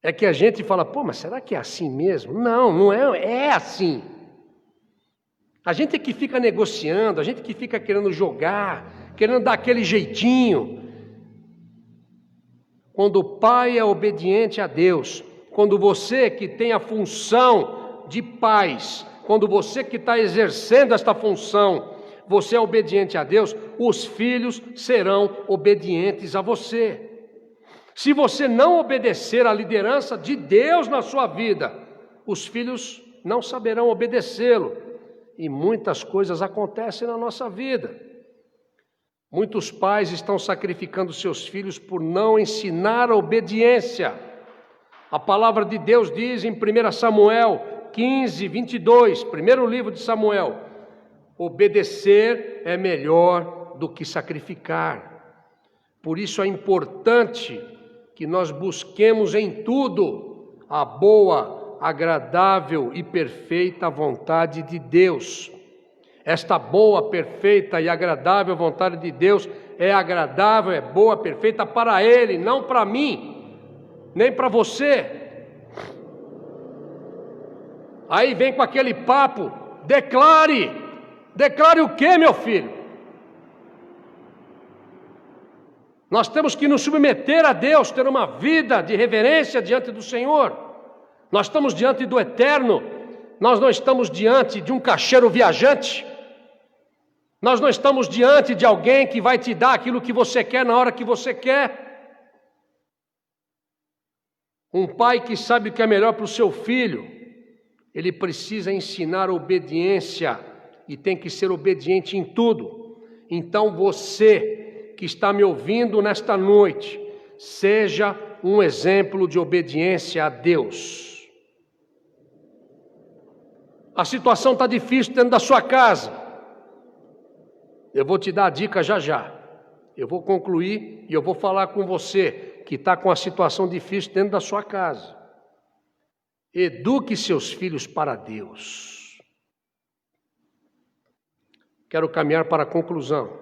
É que a gente fala, pô, mas será que é assim mesmo? Não, não é, é assim. A gente que fica negociando, a gente que fica querendo jogar, querendo dar aquele jeitinho. Quando o pai é obediente a Deus, quando você que tem a função de pais, quando você que está exercendo esta função, você é obediente a Deus, os filhos serão obedientes a você. Se você não obedecer à liderança de Deus na sua vida, os filhos não saberão obedecê-lo. E muitas coisas acontecem na nossa vida. Muitos pais estão sacrificando seus filhos por não ensinar a obediência. A palavra de Deus diz em 1 Samuel 15, 22, primeiro livro de Samuel, obedecer é melhor do que sacrificar. Por isso é importante que nós busquemos em tudo a boa, agradável e perfeita vontade de Deus. Esta boa, perfeita e agradável vontade de Deus é agradável, é boa, perfeita para Ele, não para mim, nem para você. Aí vem com aquele papo, declare o que, meu filho? Nós temos que nos submeter a Deus, ter uma vida de reverência diante do Senhor. Nós estamos diante do Eterno, nós não estamos diante de um caixeiro viajante, nós não estamos diante de alguém que vai te dar aquilo que você quer na hora que você quer. Um pai que sabe o que é melhor para o seu filho, ele precisa ensinar obediência e tem que ser obediente em tudo. Então você que está me ouvindo nesta noite, seja um exemplo de obediência a Deus. A situação está difícil dentro da sua casa. Eu vou te dar a dica já já. Eu vou concluir e eu vou falar com você que está com a situação difícil dentro da sua casa. Eduque seus filhos para Deus. Quero caminhar para a conclusão.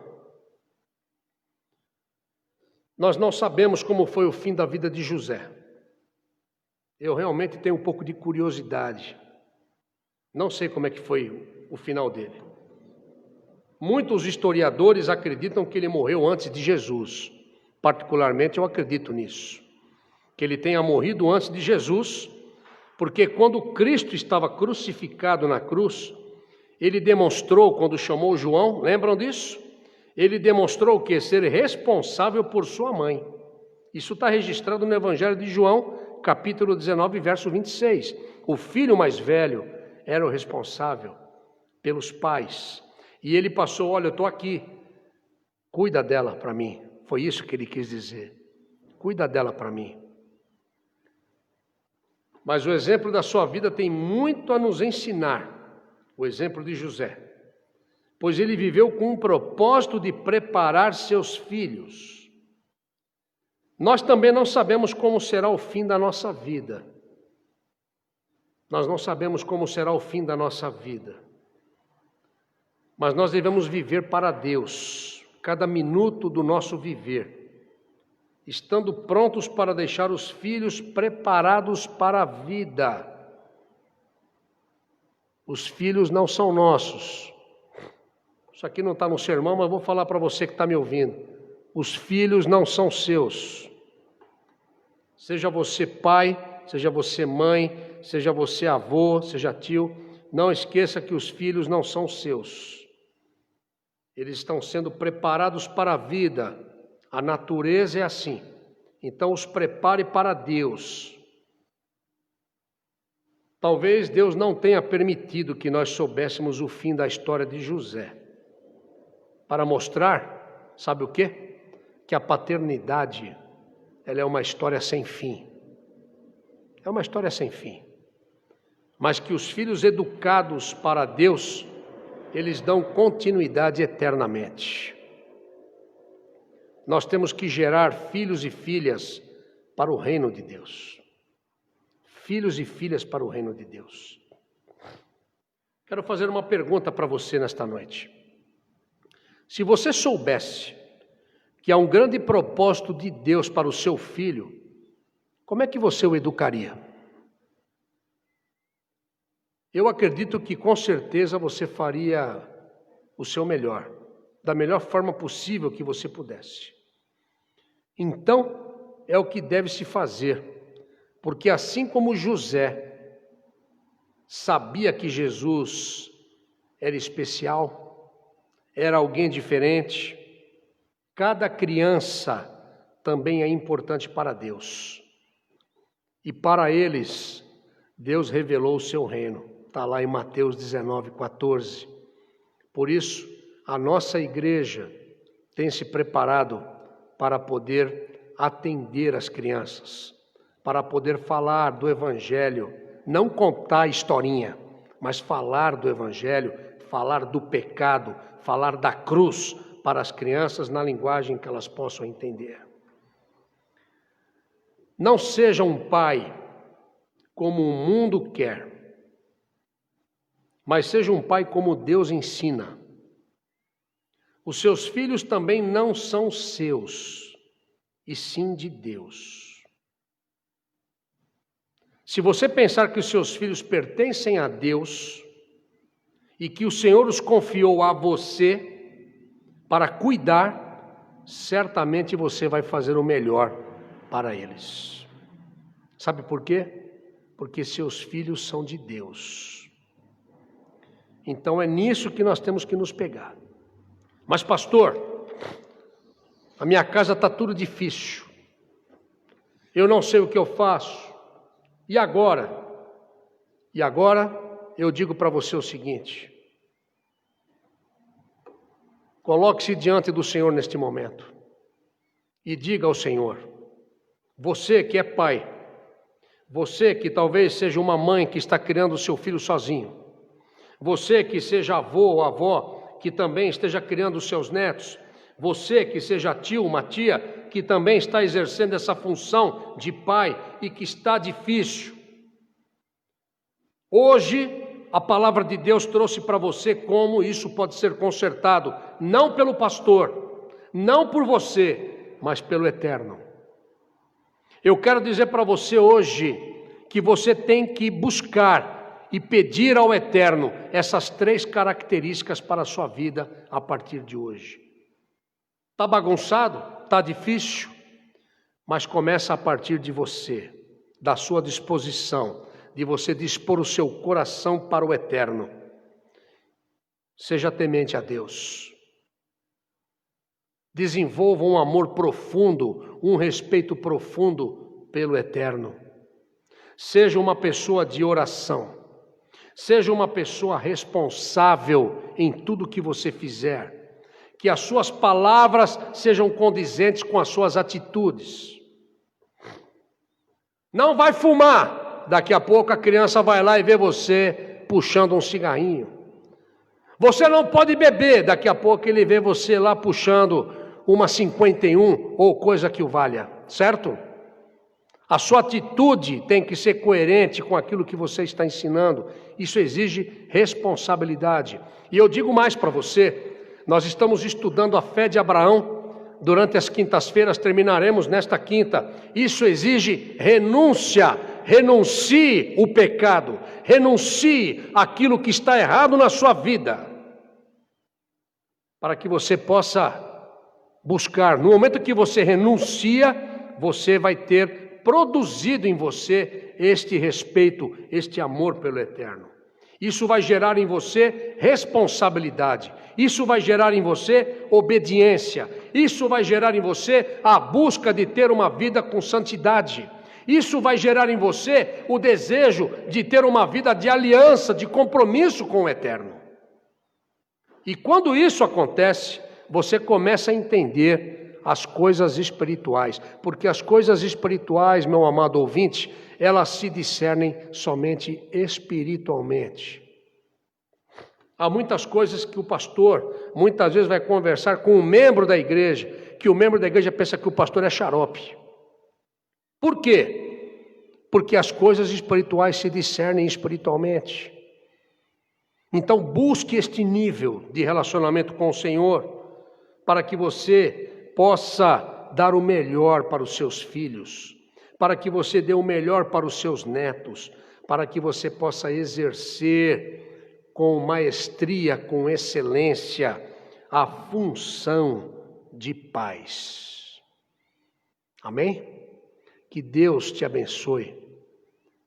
Nós não sabemos como foi o fim da vida de José. Eu realmente tenho um pouco de curiosidade. Não sei como é que foi o final dele. Muitos historiadores acreditam que ele morreu antes de Jesus. Particularmente eu acredito nisso. Que ele tenha morrido antes de Jesus, porque quando Cristo estava crucificado na cruz, ele demonstrou, quando chamou João, lembram disso? Ele demonstrou o quê? Ser responsável por sua mãe. Isso está registrado no Evangelho de João, capítulo 19, verso 26. O filho mais velho era o responsável pelos pais. E ele passou, olha, eu estou aqui, cuida dela para mim. Foi isso que ele quis dizer. Cuida dela para mim. Mas o exemplo da sua vida tem muito a nos ensinar. O exemplo de José. Pois ele viveu com um propósito de preparar seus filhos. Nós também não sabemos como será o fim da nossa vida. Nós não sabemos como será o fim da nossa vida. Mas nós devemos viver para Deus, cada minuto do nosso viver, estando prontos para deixar os filhos preparados para a vida. Os filhos não são nossos. Isso aqui não está no sermão, mas vou falar para você que está me ouvindo. Os filhos não são seus. Seja você pai, seja você mãe, seja você avô, seja tio, não esqueça que os filhos não são seus. Eles estão sendo preparados para a vida. A natureza é assim. Então os prepare para Deus. Talvez Deus não tenha permitido que nós soubéssemos o fim da história de José. Para mostrar, sabe o quê? Que a paternidade, ela é uma história sem fim. É uma história sem fim. mas que os filhos educados para Deus, eles dão continuidade eternamente. Nós temos que gerar filhos e filhas para o reino de Deus. Filhos e filhas para o reino de Deus. Quero fazer uma pergunta para você nesta noite. Se você soubesse que há um grande propósito de Deus para o seu filho, como é que você o educaria? Eu acredito que com certeza você faria o seu melhor, da melhor forma possível que você pudesse. Então, é o que deve se fazer, porque assim como José sabia que Jesus era especial, era alguém diferente, cada criança também é importante para Deus. E para eles, Deus revelou o seu reino. Está lá em Mateus 19:14. Por isso, a nossa igreja tem se preparado para poder atender as crianças, para poder falar do Evangelho, não contar historinha, mas falar do Evangelho, falar do pecado, falar da cruz para as crianças na linguagem que elas possam entender. Não seja um pai como o mundo quer, mas seja um pai como Deus ensina. Os seus filhos também não são seus, e sim de Deus. Se você pensar que os seus filhos pertencem a Deus e que o Senhor os confiou a você para cuidar, certamente você vai fazer o melhor para eles. Sabe por quê? Porque seus filhos são de Deus. Então é nisso que nós temos que nos pegar. Mas pastor, a minha casa está tudo difícil. Eu não sei o que eu faço. E agora? E agora eu digo para você o seguinte: coloque-se diante do Senhor neste momento e diga ao Senhor, você que é pai, você que talvez seja uma mãe que está criando o seu filho sozinho, você que seja avô ou avó que também esteja criando os seus netos, você que seja tio, uma tia, que também está exercendo essa função de pai e que está difícil. Hoje, a palavra de Deus trouxe para você como isso pode ser consertado, não pelo pastor, não por você, mas pelo Eterno. Eu quero dizer para você hoje que você tem que buscar e pedir ao Eterno essas 3 características para a sua vida a partir de hoje. Está bagunçado? Está difícil? Mas começa a partir de você, da sua disposição, de você dispor o seu coração para o Eterno. Seja temente a Deus. Desenvolva um amor profundo, um respeito profundo pelo Eterno. Seja uma pessoa de oração. Seja uma pessoa responsável em tudo que você fizer. Que as suas palavras sejam condizentes com as suas atitudes. Não vai fumar. Daqui a pouco a criança vai lá e vê você puxando um cigarrinho. Você não pode beber. Daqui a pouco ele vê você lá puxando uma 51 ou coisa que o valha. Certo? A sua atitude tem que ser coerente com aquilo que você está ensinando. Isso exige responsabilidade. E eu digo mais para você. Nós estamos estudando a fé de Abraão, durante as quintas-feiras, terminaremos nesta quinta. Isso exige renúncia, renuncie o pecado, renuncie aquilo que está errado na sua vida, para que você possa buscar. No momento que você renuncia, você vai ter produzido em você este respeito, este amor pelo Eterno. Isso vai gerar em você responsabilidade. Isso vai gerar em você obediência. Isso vai gerar em você a busca de ter uma vida com santidade. Isso vai gerar em você o desejo de ter uma vida de aliança, de compromisso com o Eterno. E quando isso acontece, você começa a entender as coisas espirituais, porque as coisas espirituais, meu amado ouvinte, elas se discernem somente espiritualmente. Há muitas coisas que o pastor, muitas vezes vai conversar com um membro da igreja, que o membro da igreja pensa que o pastor é xarope. Por quê? Porque as coisas espirituais se discernem espiritualmente. Então busque este nível de relacionamento com o Senhor, para que você possa dar o melhor para os seus filhos, para que você dê o melhor para os seus netos, para que você possa exercer com maestria, com excelência, a função de pais. Amém? Que Deus te abençoe,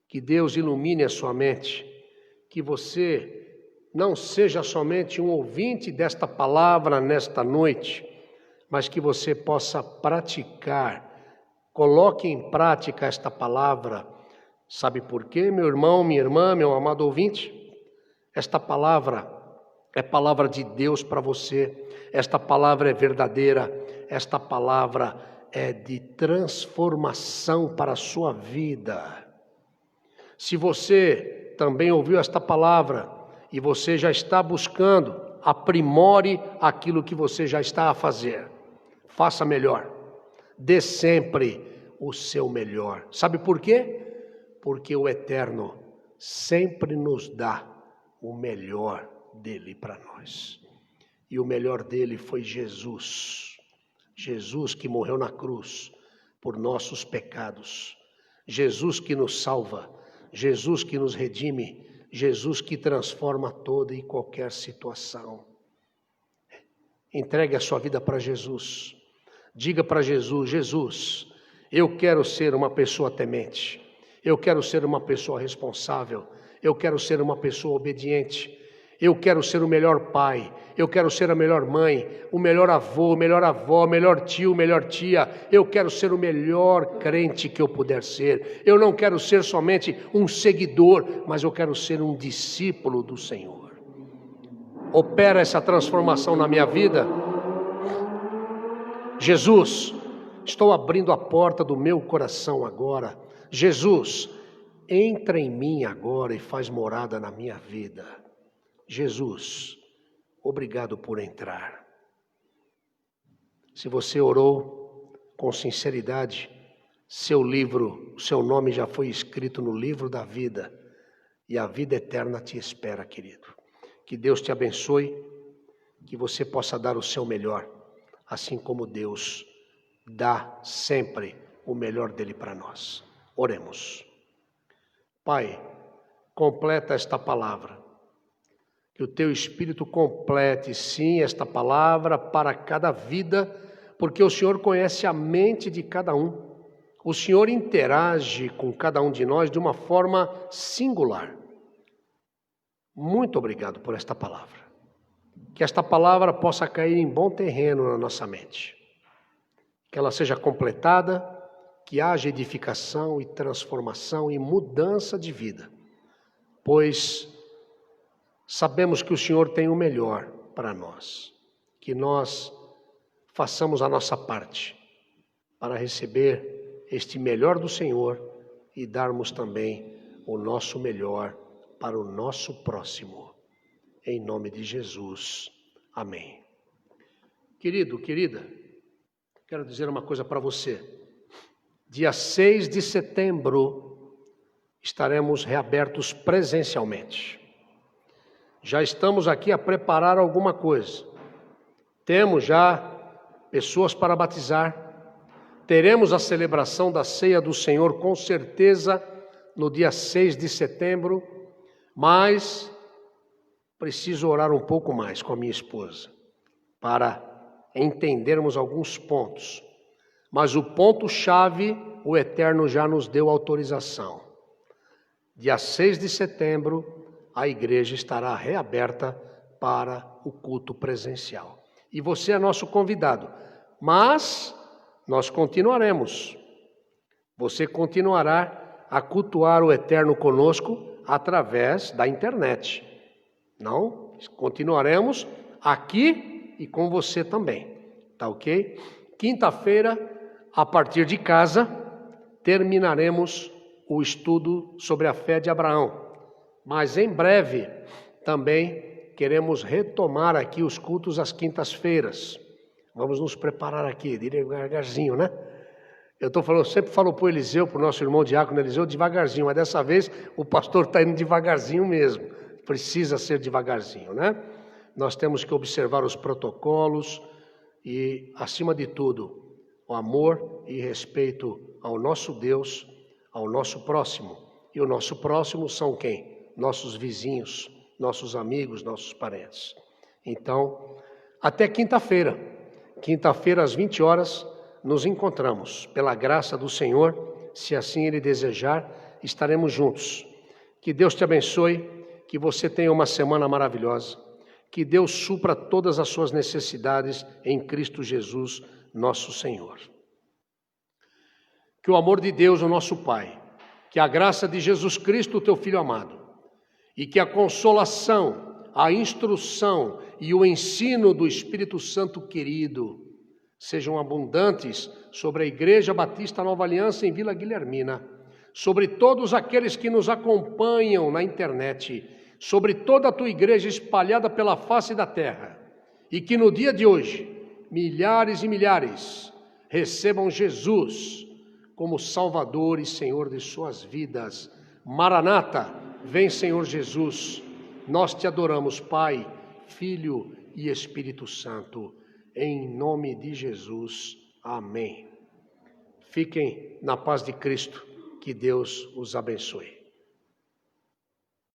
que Deus ilumine a sua mente, que você não seja somente um ouvinte desta palavra nesta noite, mas que você possa praticar, coloque em prática esta palavra. Sabe por quê, meu irmão, minha irmã, meu amado ouvinte? Esta palavra é palavra de Deus para você, esta palavra é verdadeira, esta palavra é de transformação para a sua vida. Se você também ouviu esta palavra e você já está buscando, aprimore aquilo que você já está a fazer. Faça melhor, dê sempre o seu melhor. Sabe por quê? Porque o Eterno sempre nos dá o melhor dele para nós. E o melhor dele foi Jesus. Jesus que morreu na cruz por nossos pecados. Jesus que nos salva. Jesus que nos redime. Jesus que transforma toda e qualquer situação. Entregue a sua vida para Jesus. Diga para Jesus: Jesus, eu quero ser uma pessoa temente. Eu quero ser uma pessoa responsável. Eu quero ser uma pessoa obediente. Eu quero ser o melhor pai. Eu quero ser a melhor mãe, o melhor avô, melhor avó, melhor tio, melhor tia. Eu quero ser o melhor crente que eu puder ser. Eu não quero ser somente um seguidor, mas eu quero ser um discípulo do Senhor. Opera essa transformação na minha vida. Jesus, estou abrindo a porta do meu coração agora. Jesus, entra em mim agora e faz morada na minha vida. Jesus, obrigado por entrar. Se você orou com sinceridade, seu nome já foi escrito no livro da vida e a vida eterna te espera, querido. Que Deus te abençoe, que você possa dar o seu melhor, assim como Deus dá sempre o melhor dele para nós. Oremos. Pai, completa esta palavra. Que o teu Espírito complete, sim, esta palavra para cada vida, porque o Senhor conhece a mente de cada um. O Senhor interage com cada um de nós de uma forma singular. Muito obrigado por esta palavra. Que esta palavra possa cair em bom terreno na nossa mente. Que ela seja completada, que haja edificação e transformação e mudança de vida. Pois sabemos que o Senhor tem o melhor para nós, que nós façamos a nossa parte para receber este melhor do Senhor e darmos também o nosso melhor para o nosso próximo. Em nome de Jesus. Amém. Querido, querida, quero dizer uma coisa para você. Dia 6 de setembro estaremos reabertos presencialmente. Já estamos aqui a preparar alguma coisa. Temos já pessoas para batizar. Teremos a celebração da ceia do Senhor, com certeza, no dia 6 de setembro. Mas preciso orar um pouco mais com a minha esposa, para entendermos alguns pontos. Mas o ponto-chave, o Eterno já nos deu autorização. Dia 6 de setembro, a igreja estará reaberta para o culto presencial. E você é nosso convidado, mas nós continuaremos. Você continuará a cultuar o Eterno conosco através da internet. Não? Continuaremos aqui e com você também. Tá ok? Quinta-feira, a partir de casa, terminaremos o estudo sobre a fé de Abraão. Mas em breve também queremos retomar aqui os cultos às quintas-feiras. Vamos nos preparar aqui, devagarzinho, né? Eu estou falando, sempre falo para o Eliseu, para o nosso irmão diácono Eliseu, devagarzinho, mas dessa vez o pastor está indo devagarzinho mesmo. Precisa ser devagarzinho, né? Nós temos que observar os protocolos e, acima de tudo, o amor e respeito ao nosso Deus, ao nosso próximo. E o nosso próximo são quem? Nossos vizinhos, nossos amigos, nossos parentes. Então, até quinta-feira. Quinta-feira, às 20 horas, nos encontramos. Pela graça do Senhor, se assim Ele desejar, estaremos juntos. Que Deus te abençoe, que você tenha uma semana maravilhosa. Que Deus supra todas as suas necessidades em Cristo Jesus, nosso Senhor. Que o amor de Deus, o nosso Pai, que a graça de Jesus Cristo, teu Filho amado, e que a consolação, a instrução e o ensino do Espírito Santo querido sejam abundantes sobre a Igreja Batista Nova Aliança em Vila Guilhermina, sobre todos aqueles que nos acompanham na internet, sobre toda a tua igreja espalhada pela face da terra, e que no dia de hoje, milhares e milhares recebam Jesus como Salvador e Senhor de suas vidas. Maranata, vem Senhor Jesus, nós te adoramos, Pai, Filho e Espírito Santo, em nome de Jesus, amém. Fiquem na paz de Cristo, que Deus os abençoe.